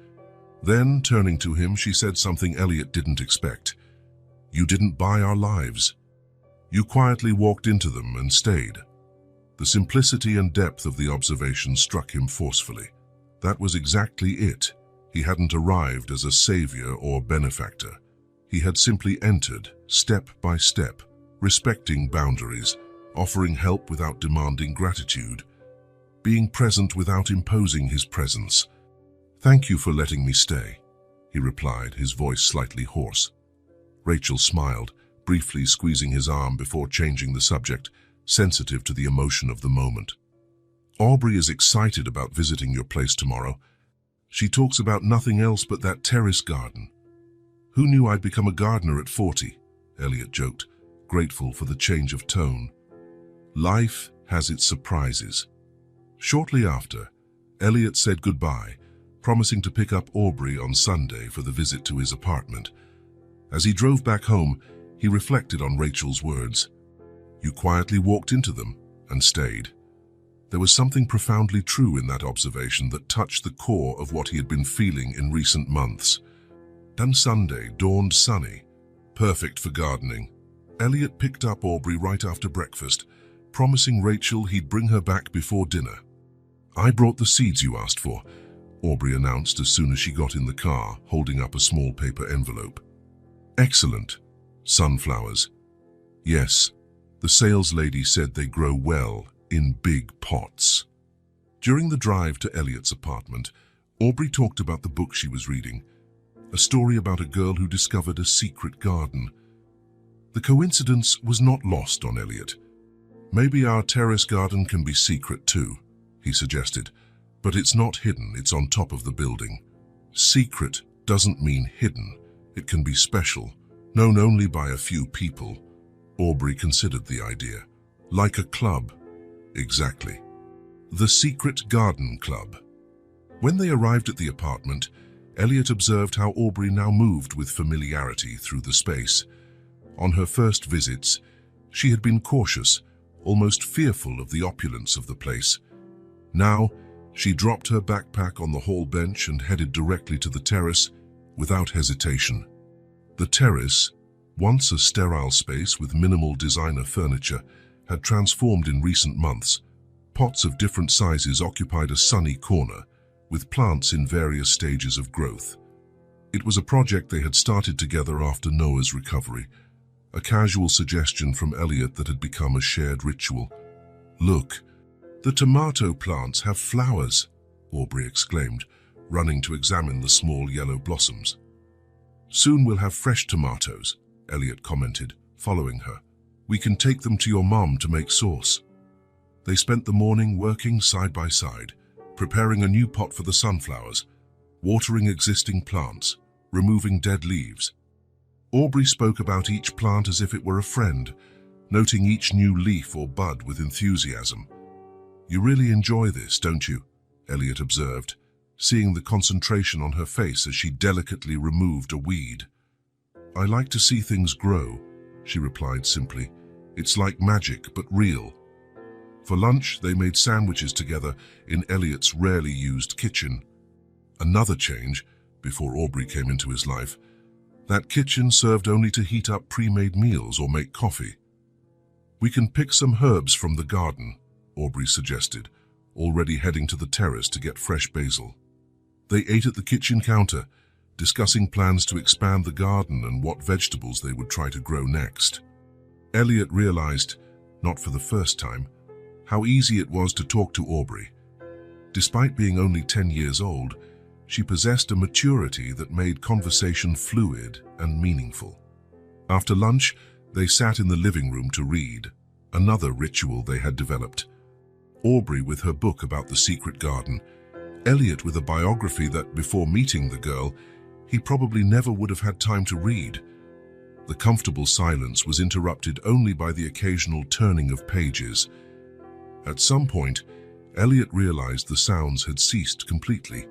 A: Then, turning to him, she said something Elliot didn't expect. You didn't buy our lives. You quietly walked into them and stayed. The simplicity and depth of the observation struck him forcefully. That was exactly it. He hadn't arrived as a savior or benefactor. He had simply entered, step by step, respecting boundaries, offering help without demanding gratitude, being present without imposing his presence. Thank you for letting me stay, he replied, his voice slightly hoarse. Rachel smiled, briefly squeezing his arm before changing the subject, sensitive to the emotion of the moment. Aubrey is excited about visiting your place tomorrow. She talks about nothing else but that terrace garden. Who knew I'd become a gardener at 40? Elliot joked, grateful for the change of tone. Life has its surprises. Shortly after, Elliot said goodbye, promising to pick up Aubrey on Sunday for the visit to his apartment. As he drove back home, he reflected on Rachel's words. You quietly walked into them and stayed. There was something profoundly true in that observation that touched the core of what he had been feeling in recent months. And Sunday dawned sunny, perfect for gardening. Elliot picked up Aubrey right after breakfast, promising Rachel he'd bring her back before dinner. I brought the seeds you asked for, Aubrey announced as soon as she got in the car, holding up a small paper envelope. Excellent. Sunflowers. Yes, the sales lady said they grow well in big pots. During the drive to Elliot's apartment, Aubrey talked about the book she was reading, a story about a girl who discovered a secret garden. The coincidence was not lost on Elliot. Maybe our terrace garden can be secret too, he suggested, but it's not hidden, it's on top of the building. Secret doesn't mean hidden, it can be special, known only by a few people. Aubrey considered the idea. Like a club. Exactly. The Secret Garden Club. When they arrived at the apartment, Elliot observed how Aubrey now moved with familiarity through the space. On her first visits, she had been cautious, almost fearful of the opulence of the place. Now, she dropped her backpack on the hall bench and headed directly to the terrace without hesitation. The terrace, once a sterile space with minimal designer furniture, had transformed in recent months. Pots of different sizes occupied a sunny corner, with plants in various stages of growth. It was a project they had started together after Noah's recovery, a casual suggestion from Elliot that had become a shared ritual. Look, the tomato plants have flowers, Aubrey exclaimed, running to examine the small yellow blossoms. Soon we'll have fresh tomatoes, Elliot commented, following her. We can take them to your mom to make sauce. They spent the morning working side by side, preparing a new pot for the sunflowers, watering existing plants, removing dead leaves. Aubrey spoke about each plant as if it were a friend, noting each new leaf or bud with enthusiasm. You really enjoy this, don't you? Elliot observed, seeing the concentration on her face as she delicately removed a weed. I like to see things grow, she replied simply. It's like magic, but real. For lunch, they made sandwiches together in Elliot's rarely used kitchen. Another change, before Aubrey came into his life. That kitchen served only to heat up pre-made meals or make coffee. "We can pick some herbs from the garden," Aubrey suggested, already heading to the terrace to get fresh basil. They ate at the kitchen counter, discussing plans to expand the garden and what vegetables they would try to grow next. Elliot realized, not for the first time, how easy it was to talk to Aubrey. Despite being only 10 years old, she possessed a maturity that made conversation fluid and meaningful. After lunch, they sat in the living room to read, another ritual they had developed. Aubrey with her book about the secret garden, Elliot with a biography that, before meeting the girl, he probably never would have had time to read. The comfortable silence was interrupted only by the occasional turning of pages. At some point, Elliot realized the sounds had ceased completely.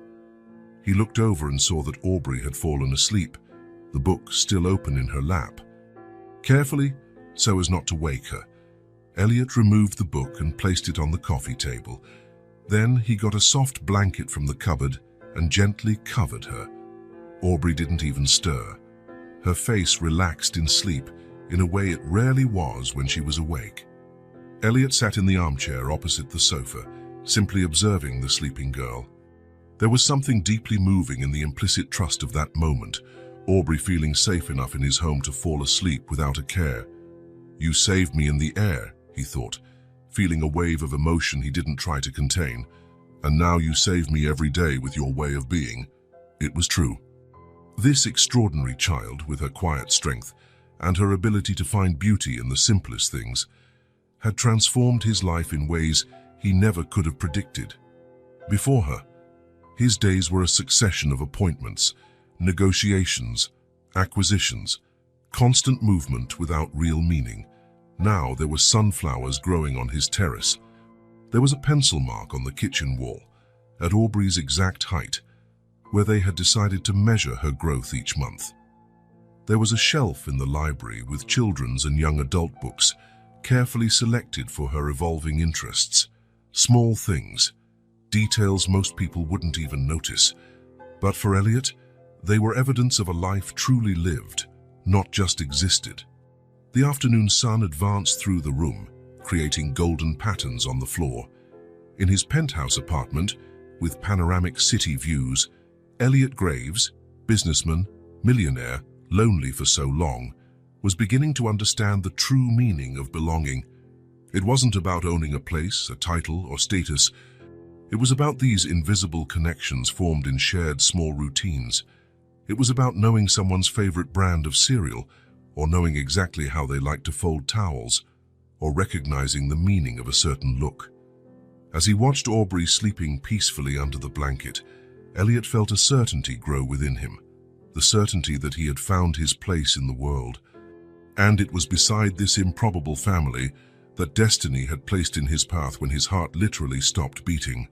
A: He looked over and saw that Aubrey had fallen asleep, the book still open in her lap. Carefully, so as not to wake her, Elliot removed the book and placed it on the coffee table. Then he got a soft blanket from the cupboard and gently covered her. Aubrey didn't even stir. Her face relaxed in sleep in a way it rarely was when she was awake. Elliot sat in the armchair opposite the sofa, simply observing the sleeping girl. There was something deeply moving in the implicit trust of that moment, Aubrey feeling safe enough in his home to fall asleep without a care. "You saved me in the air," he thought, feeling a wave of emotion he didn't try to contain. "And now you save me every day with your way of being." It was true. This extraordinary child, with her quiet strength and her ability to find beauty in the simplest things, had transformed his life in ways he never could have predicted. Before her, his days were a succession of appointments, negotiations, acquisitions, constant movement without real meaning. Now there were sunflowers growing on his terrace. There was a pencil mark on the kitchen wall, at Aubrey's exact height, where they had decided to measure her growth each month. There was a shelf in the library with children's and young adult books, carefully selected for her evolving interests. Small things, details most people wouldn't even notice. But for Elliot, they were evidence of a life truly lived, not just existed. The afternoon sun advanced through the room, creating golden patterns on the floor. In his penthouse apartment, with panoramic city views, Elliot Graves, businessman, millionaire, lonely for so long, was beginning to understand the true meaning of belonging. It wasn't about owning a place, a title, or status. It was about these invisible connections formed in shared small routines. It was about knowing someone's favorite brand of cereal, or knowing exactly how they like to fold towels, or recognizing the meaning of a certain look. As he watched Aubrey sleeping peacefully under the blanket, Elliot felt a certainty grow within him, the certainty that he had found his place in the world. And it was beside this improbable family that destiny had placed in his path when his heart literally stopped beating.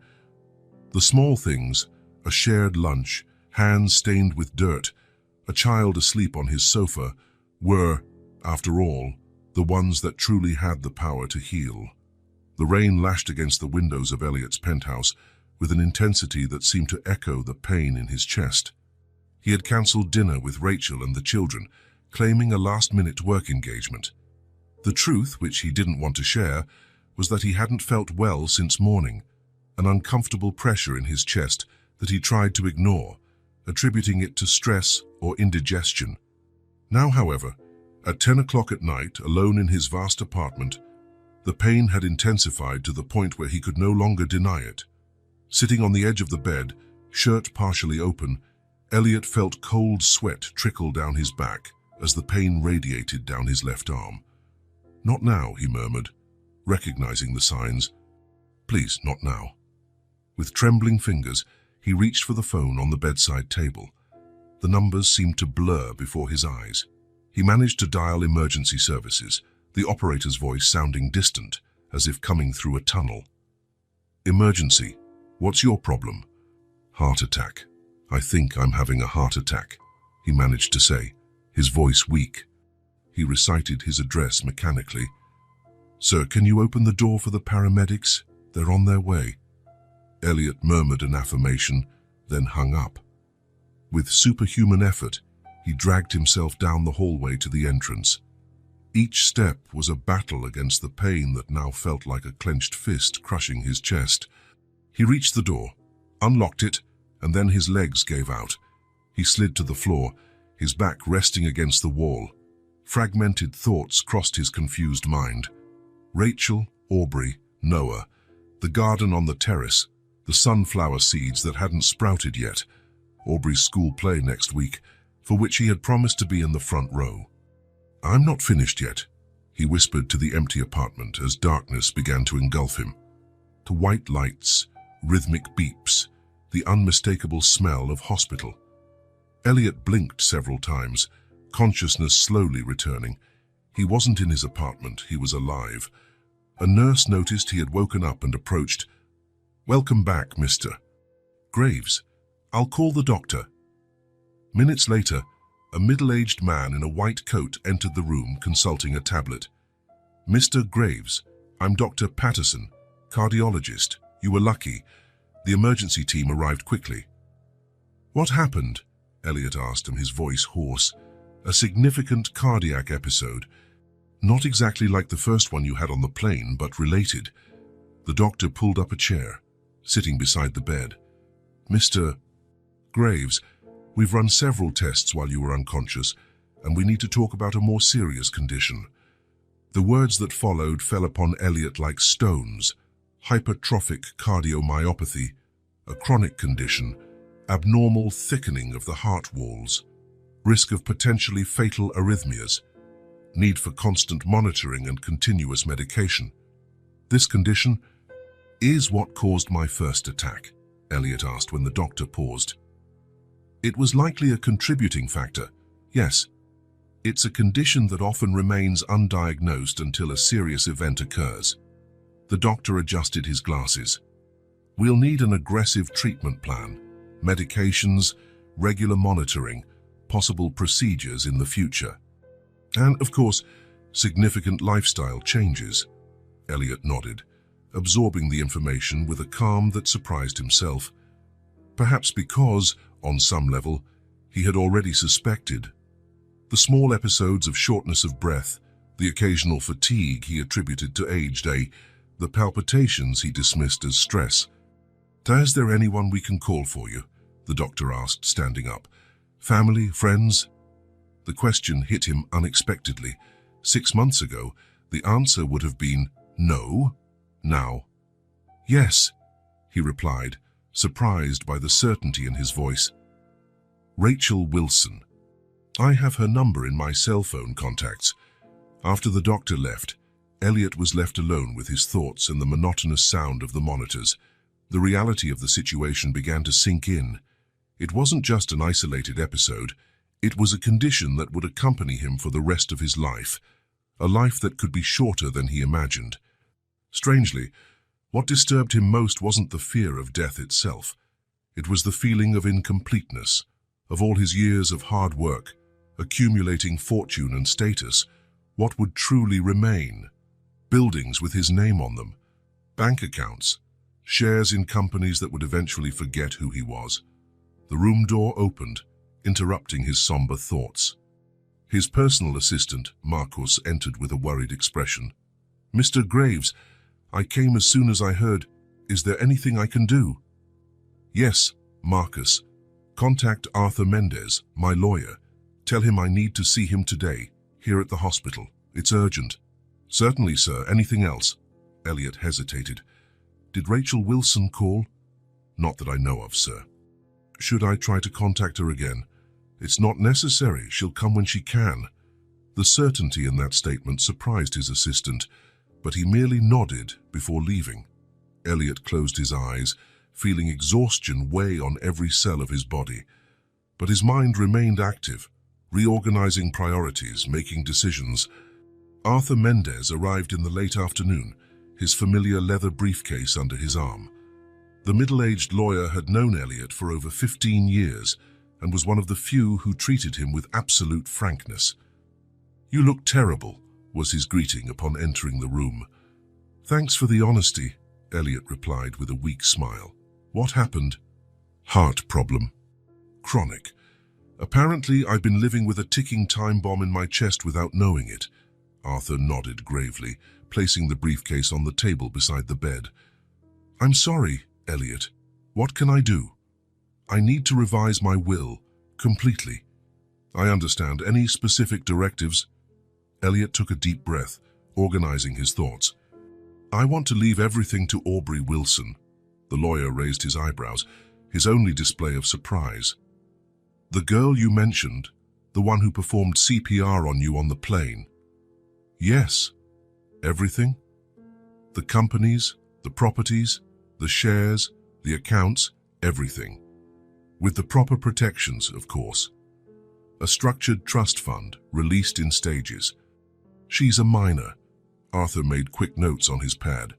A: The small things, a shared lunch, hands stained with dirt, a child asleep on his sofa, were, after all, the ones that truly had the power to heal. The rain lashed against the windows of Elliot's penthouse with an intensity that seemed to echo the pain in his chest. He had cancelled dinner with Rachel and the children, claiming a last-minute work engagement. The truth, which he didn't want to share, was that he hadn't felt well since morning, an uncomfortable pressure in his chest that he tried to ignore, attributing it to stress or indigestion. Now, however, at 10 o'clock at night, alone in his vast apartment, the pain had intensified to the point where he could no longer deny it. Sitting on the edge of the bed, shirt partially open, Elliot felt cold sweat trickle down his back as the pain radiated down his left arm. "Not now," he murmured, recognizing the signs. "Please, not now." With trembling fingers, he reached for the phone on the bedside table. The numbers seemed to blur before his eyes. He managed to dial emergency services, the operator's voice sounding distant, as if coming through a tunnel. "Emergency. What's your problem?" "Heart attack. I think I'm having a heart attack," he managed to say, his voice weak. He recited his address mechanically. "Sir, can you open the door for the paramedics? They're on their way." Elliot murmured an affirmation, then hung up. With superhuman effort, he dragged himself down the hallway to the entrance. Each step was a battle against the pain that now felt like a clenched fist crushing his chest. He reached the door, unlocked it, and then his legs gave out. He slid to the floor, his back resting against the wall. Fragmented thoughts crossed his confused mind. Rachel, Aubrey, Noah, the garden on the terrace, the sunflower seeds that hadn't sprouted yet, Aubrey's school play next week, for which he had promised to be in the front row. "I'm not finished yet," he whispered to the empty apartment as darkness began to engulf him. To white lights, rhythmic beeps, the unmistakable smell of hospital. Elliot blinked several times, consciousness slowly returning. He wasn't in his apartment, he was alive. A nurse noticed he had woken up and approached. "Welcome back, Mr. Graves. I'll call the doctor." Minutes later, a middle-aged man in a white coat entered the room consulting a tablet. "Mr. Graves, I'm Dr. Patterson, cardiologist. You were lucky. The emergency team arrived quickly." "What happened?" Elliot asked him, his voice hoarse. "A significant cardiac episode. Not exactly like the first one you had on the plane, but related." The doctor pulled up a chair, sitting beside the bed. "Mr. Graves, we've run several tests while you were unconscious, and we need to talk about a more serious condition." The words that followed fell upon Elliot like stones. Hypertrophic cardiomyopathy, a chronic condition, abnormal thickening of the heart walls, risk of potentially fatal arrhythmias, need for constant monitoring and continuous medication. "This condition is what caused my first attack," Elliot asked when the doctor paused. "It was likely a contributing factor, yes. It's a condition that often remains undiagnosed until a serious event occurs." The doctor adjusted his glasses. "We'll need an aggressive treatment plan, medications, regular monitoring, possible procedures in the future. And, of course, significant lifestyle changes." Elliot nodded, absorbing the information with a calm that surprised himself. Perhaps because, on some level, he had already suspected. The small episodes of shortness of breath, the occasional fatigue he attributed to age, the palpitations he dismissed as stress. "Is there anyone we can call for you?" the doctor asked, standing up. "Family, friends?" The question hit him unexpectedly. 6 months ago, the answer would have been no. Now, "Yes," he replied, surprised by the certainty in his voice. "Rachel Wilson. I have her number in my cell phone contacts." After the doctor left, Elliot was left alone with his thoughts and the monotonous sound of the monitors. The reality of the situation began to sink in. It wasn't just an isolated episode. It was a condition that would accompany him for the rest of his life, a life that could be shorter than he imagined. Strangely, what disturbed him most wasn't the fear of death itself. It was the feeling of incompleteness, of all his years of hard work, accumulating fortune and status. What would truly remain? Buildings with his name on them, bank accounts, shares in companies that would eventually forget who he was. The room door opened, interrupting his somber thoughts. His personal assistant, Marcus, entered with a worried expression. "Mr. Graves, I came as soon as I heard. Is there anything I can do?" "Yes, Marcus. Contact Arthur Mendez, my lawyer. Tell him I need to see him today, here at the hospital. It's urgent." "Certainly, sir. Anything else?" Elliot hesitated. "Did Rachel Wilson call?" "Not that I know of, sir." "Should I try to contact her again?" "It's not necessary. She'll come when she can." The certainty in that statement surprised his assistant, but he merely nodded before leaving. Elliot closed his eyes, feeling exhaustion weigh on every cell of his body. But his mind remained active, reorganizing priorities, making decisions. Arthur Mendez arrived in the late afternoon, his familiar leather briefcase under his arm. The middle-aged lawyer had known Elliot for over 15 years and was one of the few who treated him with absolute frankness. "You look terrible," was his greeting upon entering the room. "Thanks for the honesty," Elliot replied with a weak smile. "What happened?" "Heart problem. Chronic. Apparently, I've been living with a ticking time bomb in my chest without knowing it. Arthur nodded gravely, placing the briefcase on the table beside the bed. I'm sorry, Elliot. What can I do? I need to revise my will completely. I understand. Any specific directives? Elliot took a deep breath, organizing his thoughts. I want to leave everything to Aubrey Wilson. The lawyer raised his eyebrows, his only display of surprise. The girl you mentioned, the one who performed CPR on you on the plane. Yes. Everything? The companies, the properties, the shares, the accounts, everything. With the proper protections, of course. A structured trust fund, released in stages. She's a minor. Arthur made quick notes on his pad.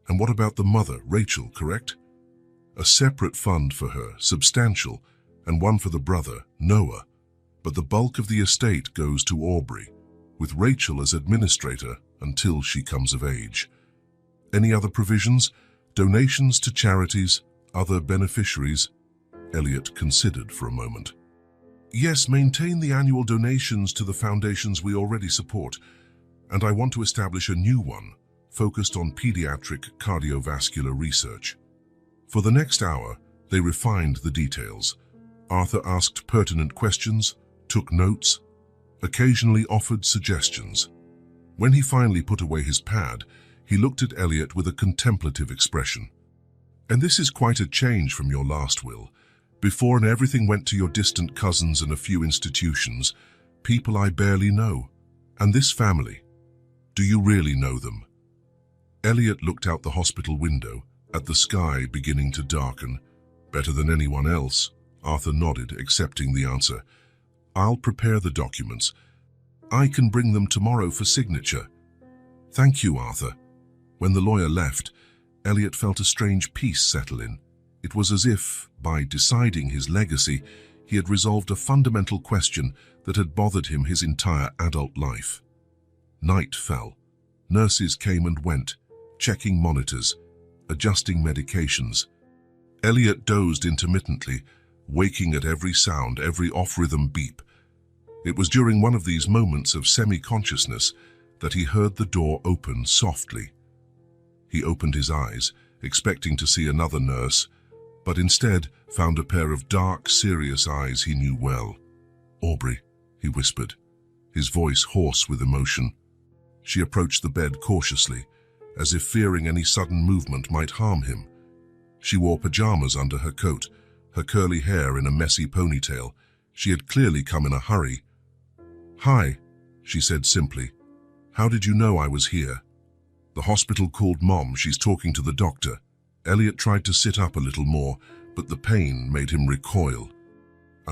A: And what about the mother, Rachel, correct? A separate fund for her, substantial, and one for the brother, Noah. But the bulk of the estate goes to Aubrey, with Rachel as administrator until she comes of age. Any other provisions? Donations to charities, other beneficiaries? Elliot considered for a moment. Yes, maintain the annual donations to the foundations we already support, and I want to establish a new one, focused on pediatric cardiovascular research. For the next hour, they refined the details. Arthur asked pertinent questions, took notes, occasionally offered suggestions. When he finally put away his pad, he looked at Elliot with a contemplative expression. And this is quite a change from your last will. Before and everything went to your distant cousins and a few institutions, people I barely know. And this family, do you really know them? Elliot looked out the hospital window, at the sky beginning to darken. Better than anyone else, Arthur nodded, accepting the answer. I'll prepare the documents. I can bring them tomorrow for signature. Thank you, Arthur. When the lawyer left, Elliot felt a strange peace settle in. It was as if, by deciding his legacy, he had resolved a fundamental question that had bothered him his entire adult life. Night fell. Nurses came and went, checking monitors, adjusting medications. Elliot dozed intermittently, waking at every sound, every off-rhythm beep. It was during one of these moments of semi-consciousness that he heard the door open softly. He opened his eyes, expecting to see another nurse, but instead found a pair of dark, serious eyes he knew well. Aubrey, he whispered, his voice hoarse with emotion. She approached the bed cautiously, as if fearing any sudden movement might harm him. She wore pajamas under her coat, her curly hair in a messy ponytail. She had clearly come in a hurry. Hi, she said simply. How did you know I was here? The hospital called Mom. She's talking to the doctor. Elliot tried to sit up a little more, but the pain made him recoil.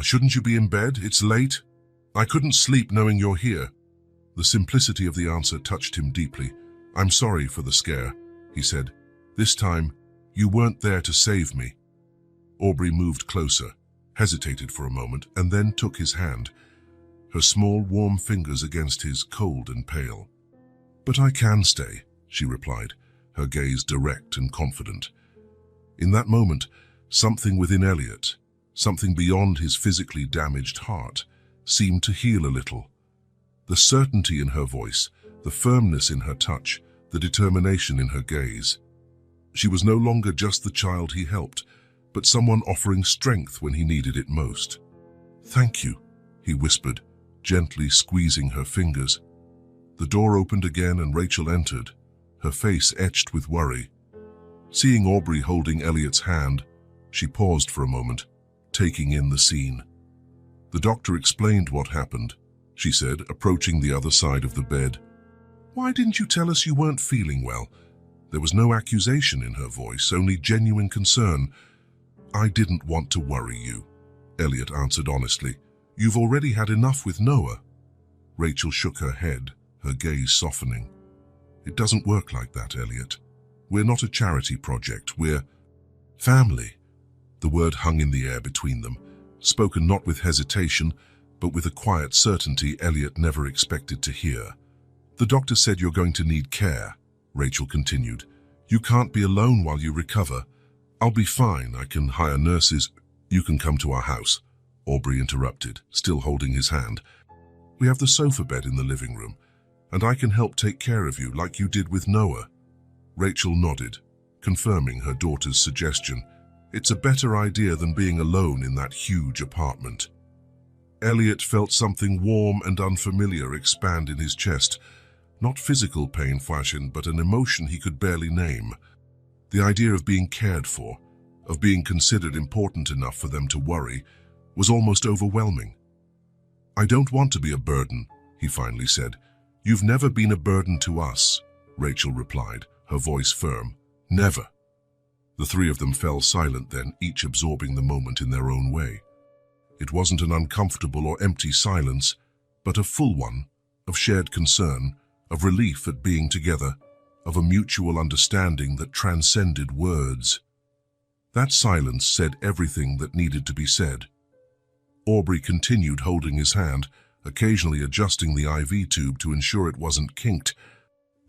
A: Shouldn't you be in bed? It's late. I couldn't sleep knowing you're here. The simplicity of the answer touched him deeply. I'm sorry for the scare, he said. This time, you weren't there to save me. Aubrey moved closer, hesitated for a moment, and then took his hand, her small, warm fingers against his, cold and pale. But I can stay, she replied, her gaze direct and confident. In that moment, something within Elliot, something beyond his physically damaged heart, seemed to heal a little. The certainty in her voice, the firmness in her touch, the determination in her gaze. She was no longer just the child he helped, but someone offering strength when he needed it most. Thank you, he whispered, gently squeezing her fingers. The door opened again and Rachel entered, her face etched with worry. Seeing Aubrey holding Elliot's hand, she paused for a moment, taking in the scene. The doctor explained what happened, she said, approaching the other side of the bed. Why didn't you tell us you weren't feeling well? There was no accusation in her voice, only genuine concern. I didn't want to worry you, Elliot answered honestly. You've already had enough with Noah. Rachel shook her head, her gaze softening. It doesn't work like that, Elliot. We're not a charity project, we're family. The word hung in the air between them, spoken not with hesitation, but with a quiet certainty Elliot never expected to hear. The doctor said you're going to need care, Rachel continued. You can't be alone while you recover. I'll be fine. I can hire nurses. You can come to our house. Aubrey interrupted, still holding his hand. "We have the sofa bed in the living room, and I can help take care of you like you did with Noah." Rachel nodded, confirming her daughter's suggestion. It's a better idea than being alone in that huge apartment. Elliot felt something warm and unfamiliar expand in his chest, not physical pain, but an emotion he could barely name. The idea of being cared for, of being considered important enough for them to worry, was almost overwhelming. "I don't want to be a burden," he finally said. "You've never been a burden to us," Rachel replied, her voice firm. "Never." The three of them fell silent then, each absorbing the moment in their own way. It wasn't an uncomfortable or empty silence, but a full one, of shared concern, of relief at being together, of a mutual understanding that transcended words. That silence said everything that needed to be said. Aubrey continued holding his hand, occasionally adjusting the IV tube to ensure it wasn't kinked.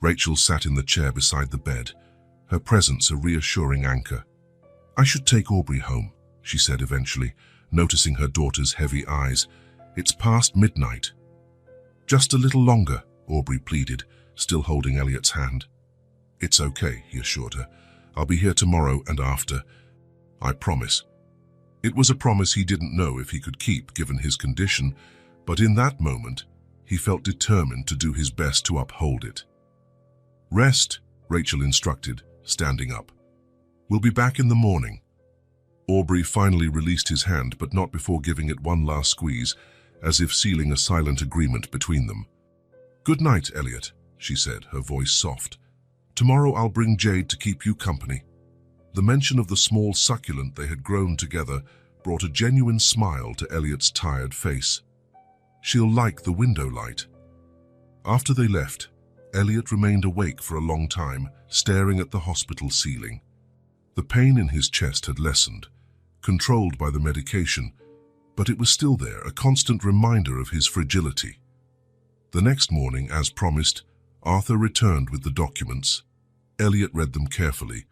A: Rachel sat in the chair beside the bed, her presence a reassuring anchor. "I should take Aubrey home," she said eventually, noticing her daughter's heavy eyes. "It's past midnight." "Just a little longer," Aubrey pleaded, still holding Elliot's hand. "It's okay," he assured her. "I'll be here tomorrow and after. I promise." It was a promise he didn't know if he could keep given his condition, but in that moment, he felt determined to do his best to uphold it. "Rest," Rachel instructed, standing up. "We'll be back in the morning." Aubrey finally released his hand, but not before giving it one last squeeze, as if sealing a silent agreement between them. "Good night, Elliot," she said, her voice soft. "Tomorrow I'll bring Jade to keep you company." The mention of the small succulent they had grown together brought a genuine smile to Elliot's tired face. "She'll like the window light." After they left, Elliot remained awake for a long time, staring at the hospital ceiling. The pain in his chest had lessened, controlled by the medication, but it was still there, a constant reminder of his fragility. The next morning, as promised, Arthur returned with the documents. Elliot read them carefully,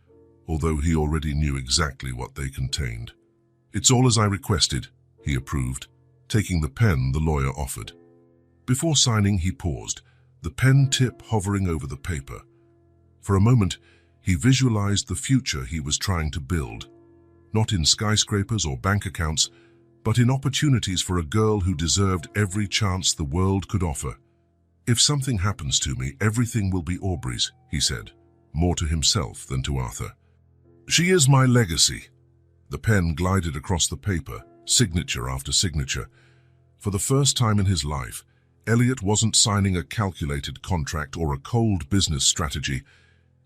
A: although he already knew exactly what they contained. "It's all as I requested," he approved, taking the pen the lawyer offered. Before signing, he paused, the pen tip hovering over the paper. For a moment, he visualized the future he was trying to build, not in skyscrapers or bank accounts, but in opportunities for a girl who deserved every chance the world could offer. "If something happens to me, everything will be Aubrey's," he said, more to himself than to Arthur. "She is my legacy." The pen glided across the paper, signature after signature. For the first time in his life, Elliot wasn't signing a calculated contract or a cold business strategy.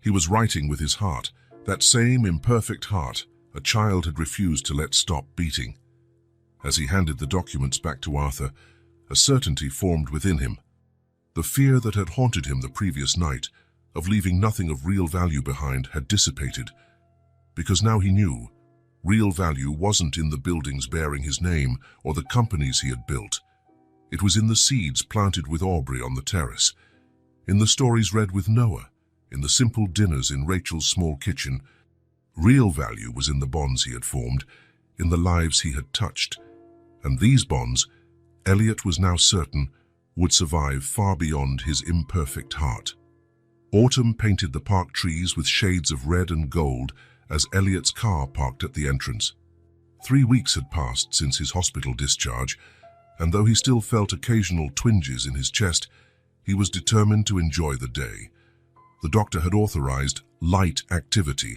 A: He was writing with his heart, that same imperfect heart a child had refused to let stop beating. As he handed the documents back to Arthur, a certainty formed within him. The fear that had haunted him the previous night, of leaving nothing of real value behind, had dissipated. Because now he knew, real value wasn't in the buildings bearing his name or the companies he had built. It was in the seeds planted with Aubrey on the terrace, in the stories read with Noah, in the simple dinners in Rachel's small kitchen. Real value was in the bonds he had formed, in the lives he had touched. And these bonds, Elliot was now certain, would survive far beyond his imperfect heart. Autumn painted the park trees with shades of red and gold as Elliot's car parked at the entrance. 3 weeks had passed since his hospital discharge, and though he still felt occasional twinges in his chest, he was determined to enjoy the day. The doctor had authorized light activity,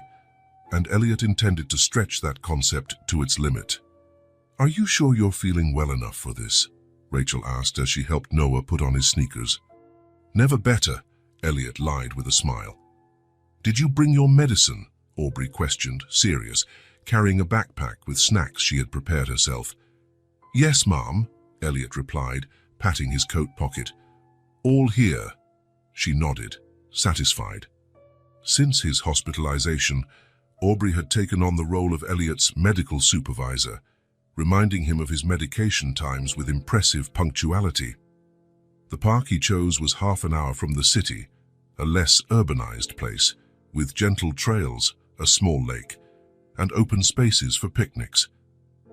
A: and Elliot intended to stretch that concept to its limit. "Are you sure you're feeling well enough for this?" Rachel asked as she helped Noah put on his sneakers. "Never better," Elliot lied with a smile. "Did you bring your medicine?" Aubrey questioned, serious, carrying a backpack with snacks she had prepared herself. "Yes, Mom," Elliot replied, patting his coat pocket. "All here." She nodded, satisfied. Since his hospitalization, Aubrey had taken on the role of Elliot's medical supervisor, reminding him of his medication times with impressive punctuality. The park he chose was half an hour from the city, a less urbanized place, with gentle trails, a small lake, and open spaces for picnics.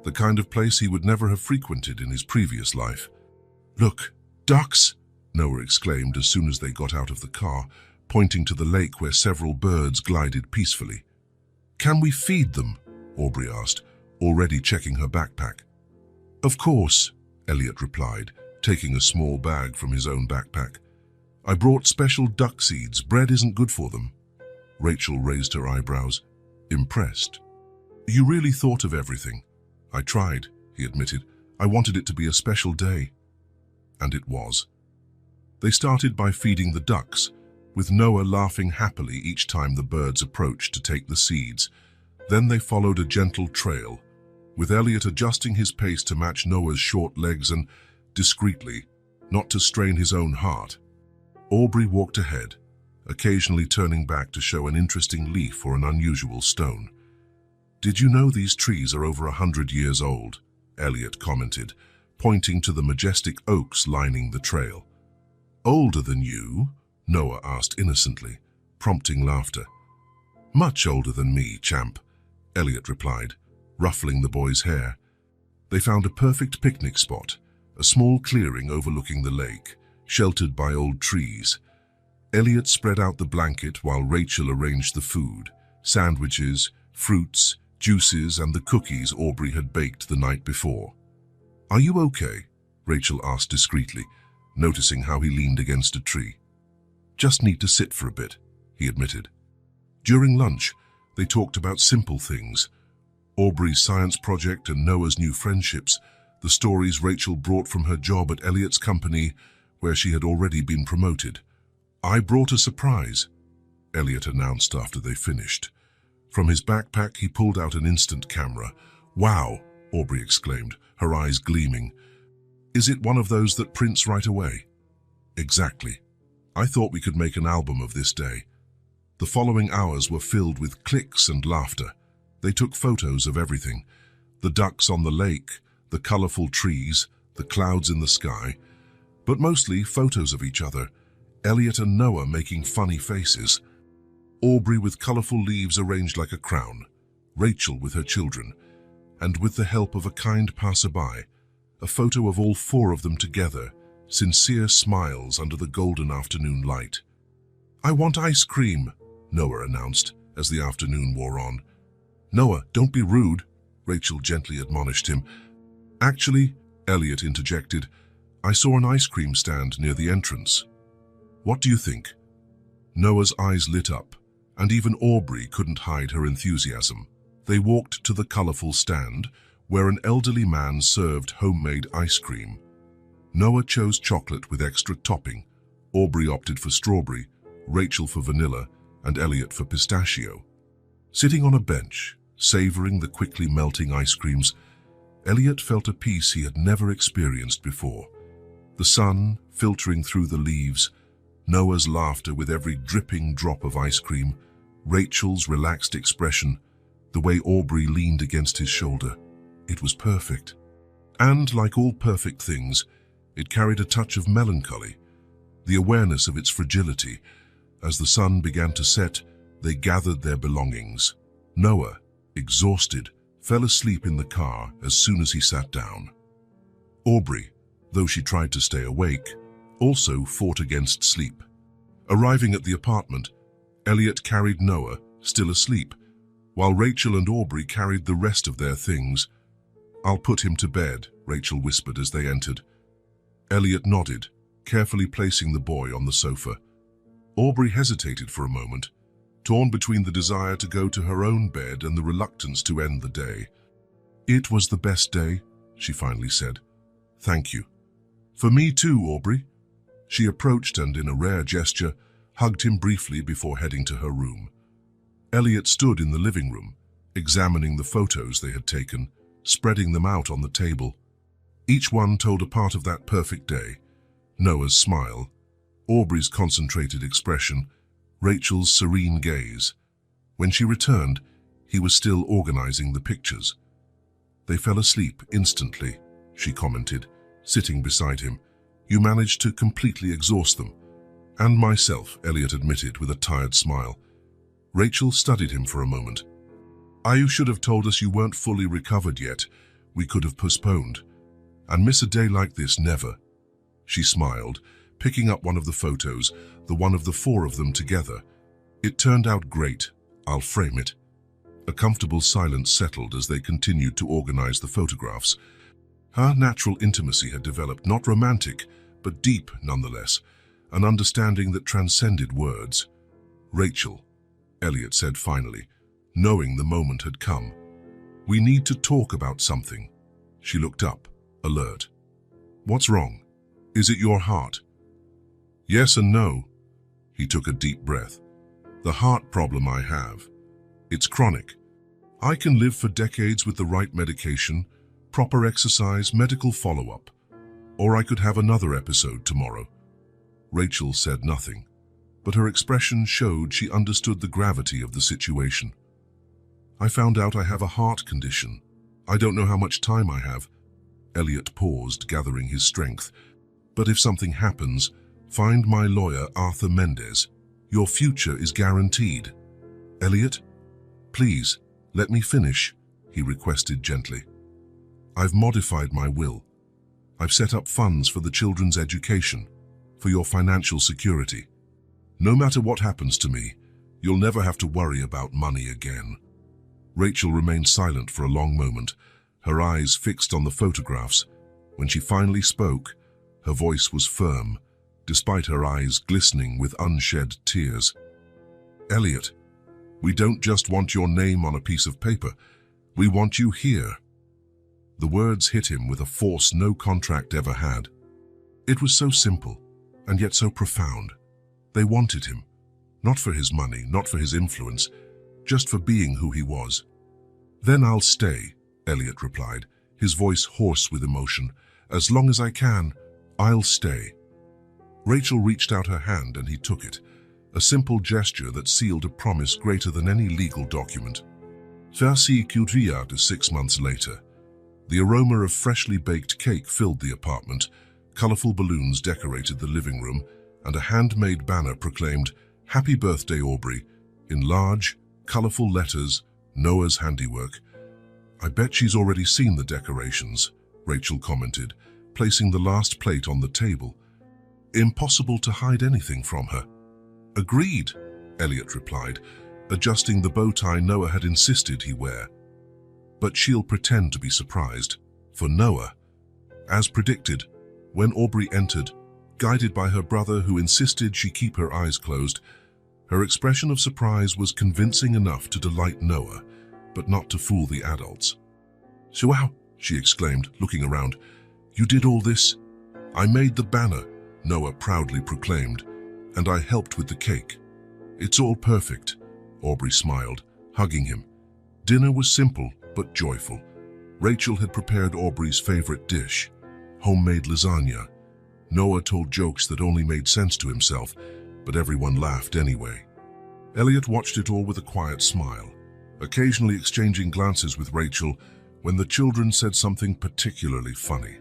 A: the kind of place he would never have frequented in his previous life. "Look, ducks!" Noah exclaimed as soon as they got out of the car, pointing to the lake where several birds glided peacefully. "Can we feed them?" Aubrey asked, already checking her backpack. "Of course," Elliot replied, taking a small bag from his own backpack. "I brought special duck seeds. Bread isn't good for them." Rachel raised her eyebrows, impressed. "You really thought of everything." "I tried," he admitted. "I wanted it to be a special day." And it was. They started by feeding the ducks, with Noah laughing happily each time the birds approached to take the seeds. Then they followed a gentle trail, with Elliot adjusting his pace to match Noah's short legs and, discreetly, not to strain his own heart. Aubrey walked ahead, occasionally turning back to show an interesting leaf or an unusual stone. "Did you know these trees are over 100 years old?" Elliot commented, pointing to the majestic oaks lining the trail. "Older than you?" Noah asked innocently, prompting laughter. "Much older than me, champ," Elliot replied, ruffling the boy's hair. They found a perfect picnic spot, a small clearing overlooking the lake, sheltered by old trees. Elliot spread out the blanket while Rachel arranged the food, sandwiches, fruits, juices, and the cookies Aubrey had baked the night before. "Are you okay?" Rachel asked discreetly, noticing how he leaned against a tree. "Just need to sit for a bit," he admitted. During lunch, they talked about simple things: Aubrey's science project and Noah's new friendships, the stories Rachel brought from her job at Elliot's company, where she had already been promoted. "I brought a surprise," Elliot announced after they finished. From his backpack, he pulled out an instant camera. "Wow," Aubrey exclaimed, her eyes gleaming. "Is it one of those that prints right away?" "Exactly. I thought we could make an album of this day." The following hours were filled with clicks and laughter. They took photos of everything: the ducks on the lake, the colorful trees, the clouds in the sky, but mostly photos of each other, Elliot and Noah making funny faces, Aubrey with colorful leaves arranged like a crown, Rachel with her children, and with the help of a kind passerby, a photo of all four of them together, sincere smiles under the golden afternoon light. "I want ice cream," Noah announced as the afternoon wore on. "Noah, don't be rude," Rachel gently admonished him. "Actually," Elliot interjected, "I saw an ice cream stand near the entrance. What do you think?" Noah's eyes lit up, and even Aubrey couldn't hide her enthusiasm. They walked to the colorful stand, where an elderly man served homemade ice cream. Noah chose chocolate with extra topping, Aubrey opted for strawberry, Rachel for vanilla, and Elliot for pistachio. Sitting on a bench, savoring the quickly melting ice creams, Elliot felt a peace he had never experienced before. The sun filtering through the leaves, Noah's laughter with every dripping drop of ice cream, Rachel's relaxed expression, the way Aubrey leaned against his shoulder. It was perfect. And, like all perfect things, it carried a touch of melancholy, the awareness of its fragility. As the sun began to set, they gathered their belongings. Noah, exhausted, fell asleep in the car as soon as he sat down. Aubrey, though she tried to stay awake, also fought against sleep. Arriving at the apartment, Elliot carried Noah, still asleep, while Rachel and Aubrey carried the rest of their things. "I'll put him to bed," Rachel whispered as they entered. Elliot nodded, carefully placing the boy on the sofa. Aubrey hesitated for a moment, torn between the desire to go to her own bed and the reluctance to end the day. "It was the best day," she finally said. "Thank you." "For me too, Aubrey." She approached and, in a rare gesture, hugged him briefly before heading to her room. Elliot stood in the living room, examining the photos they had taken, spreading them out on the table. Each one told a part of that perfect day: Noah's smile, Aubrey's concentrated expression, Rachel's serene gaze. When she returned, he was still organizing the pictures. "They fell asleep instantly," she commented, sitting beside him. "You managed to completely exhaust them." "And myself," Elliot admitted with a tired smile. Rachel studied him for a moment. "You should have told us you weren't fully recovered yet. we could have postponed. And miss a day like this, never. She smiled, picking up one of the photos, the one of the four of them together. It turned out great. I'll frame it. A comfortable silence settled as they continued to organize the photographs. Her natural intimacy had developed, not romantic, but deep nonetheless, an understanding that transcended words. "Rachel," Elliot said finally, knowing the moment had come. "We need to talk about something." She looked up, alert. "What's wrong? Is it your heart?" "Yes and no." He took a deep breath. "The heart problem I have. It's chronic. I can live for decades with the right medication, proper exercise, medical follow-up. Or I could have another episode tomorrow." Rachel said nothing, but her expression showed she understood the gravity of the situation. "I found out I have a heart condition. I don't know how much time I have." Elliot paused, gathering his strength. "But if something happens, find my lawyer, Arthur Mendez. Your future is guaranteed." "Elliot, please, let me finish," he requested gently. "I've modified my will. I've set up funds for the children's education, for your financial security. No matter what happens to me, you'll never have to worry about money again." Rachel remained silent for a long moment, her eyes fixed on the photographs. When she finally spoke, her voice was firm, despite her eyes glistening with unshed tears. "Elliot, we don't just want your name on a piece of paper. We want you here." The words hit him with a force no contract ever had. It was so simple, and yet so profound. They wanted him, not for his money, not for his influence, just for being who he was. "Then I'll stay," Elliot replied, his voice hoarse with emotion. "As long as I can, I'll stay." Rachel reached out her hand and he took it, a simple gesture that sealed a promise greater than any legal document. Versi Kudriade 6 months later. The aroma of freshly baked cake filled the apartment, colorful balloons decorated the living room, and a handmade banner proclaimed, "Happy Birthday, Aubrey," in large, colorful letters, Noah's handiwork. "I bet she's already seen the decorations," Rachel commented, placing the last plate on the table. "Impossible to hide anything from her." "Agreed," Elliot replied, adjusting the bow tie Noah had insisted he wear. "But she'll pretend to be surprised. For Noah." As predicted, when Aubrey entered, guided by her brother who insisted she keep her eyes closed, her expression of surprise was convincing enough to delight Noah, but not to fool the adults. "So wow," she exclaimed, looking around. "You did all this?" "I made the banner," Noah proudly proclaimed, "and I helped with the cake." "It's all perfect," Aubrey smiled, hugging him. Dinner was simple but joyful. Rachel had prepared Aubrey's favorite dish, homemade lasagna. Noah told jokes that only made sense to himself, but everyone laughed anyway. Elliot watched it all with a quiet smile, occasionally exchanging glances with Rachel when the children said something particularly funny.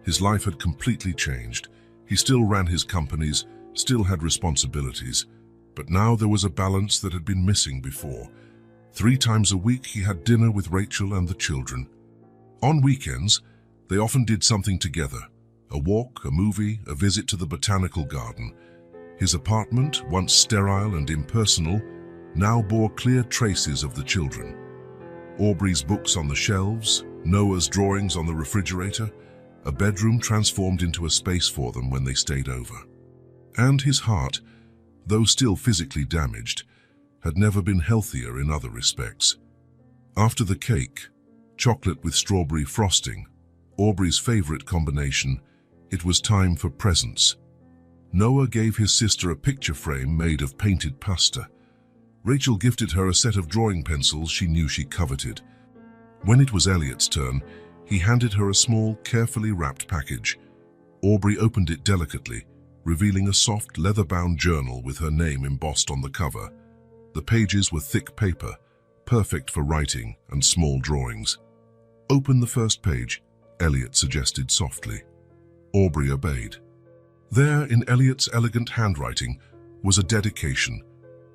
A: His life had completely changed. He still ran his companies, still had responsibilities, but now there was a balance that had been missing before. 3 times a week he had dinner with Rachel and the children. On weekends, they often did something together, a walk, a movie, a visit to the botanical garden. His apartment, once sterile and impersonal, now bore clear traces of the children. Aubrey's books on the shelves, Noah's drawings on the refrigerator, a bedroom transformed into a space for them when they stayed over. And his heart, though still physically damaged, had never been healthier in other respects. After the cake, chocolate with strawberry frosting, Aubrey's favorite combination, it was time for presents. Noah gave his sister a picture frame made of painted pasta. Rachel gifted her a set of drawing pencils she knew she coveted. When it was Elliot's turn, he handed her a small, carefully wrapped package. Aubrey opened it delicately, revealing a soft, leather-bound journal with her name embossed on the cover. The pages were thick paper, perfect for writing and small drawings. "Open the first page," Elliot suggested softly. Aubrey obeyed. There, in Elliot's elegant handwriting, was a dedication.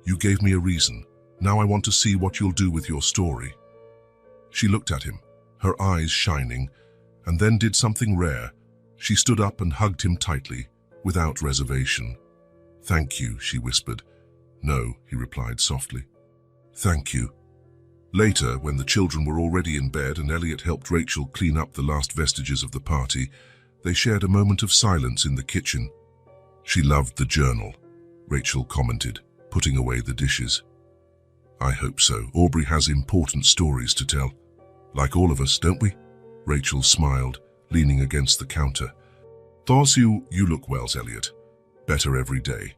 A: "You gave me a reason. Now I want to see what you'll do with your story." She looked at him, her eyes shining, and then did something rare. She stood up and hugged him tightly, without reservation. "Thank you," she whispered. "No," he replied softly. "Thank you." Later, when the children were already in bed and Elliot helped Rachel clean up the last vestiges of the party, they shared a moment of silence in the kitchen. "She loved the journal," Rachel commented, putting away the dishes. "I hope so. Aubrey has important stories to tell. Like all of us, don't we?" Rachel smiled, leaning against the counter. "Thought you look well, Elliot. Better every day."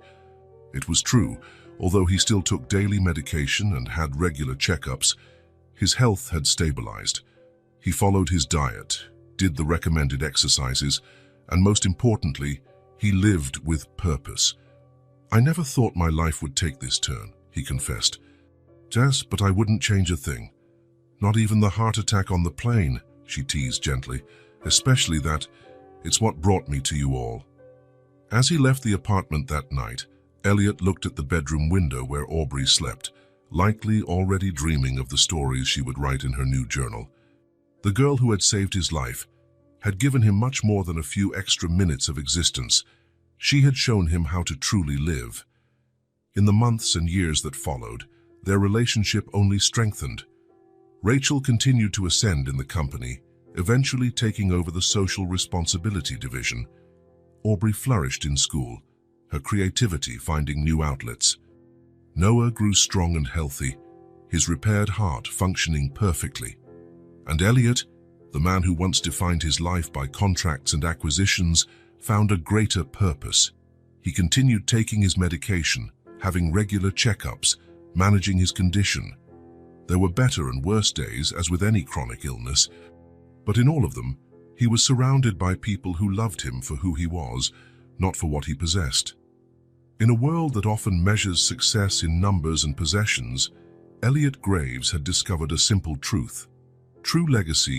A: It was true. Although he still took daily medication and had regular checkups, his health had stabilized. He followed his diet, did the recommended exercises, and most importantly, he lived with purpose. "I never thought my life would take this turn," he confessed. "Jess, but I wouldn't change a thing. Not even the heart attack on the plane," she teased gently. "Especially that. It's what brought me to you all." As he left the apartment that night, Elliot looked at the bedroom window where Aubrey slept, likely already dreaming of the stories she would write in her new journal. The girl who had saved his life had given him much more than a few extra minutes of existence. She had shown him how to truly live. In the months and years that followed, their relationship only strengthened. Rachel continued to ascend in the company, eventually taking over the social responsibility division. Aubrey flourished in school, her creativity finding new outlets. Noah grew strong and healthy, his repaired heart functioning perfectly. And Elliot, the man who once defined his life by contracts and acquisitions, found a greater purpose. He continued taking his medication, having regular checkups, managing his condition. There were better and worse days, as with any chronic illness, but in all of them, he was surrounded by people who loved him for who he was, not for what he possessed. In a world that often measures success in numbers and possessions, Elliot Graves had discovered a simple truth. True legacy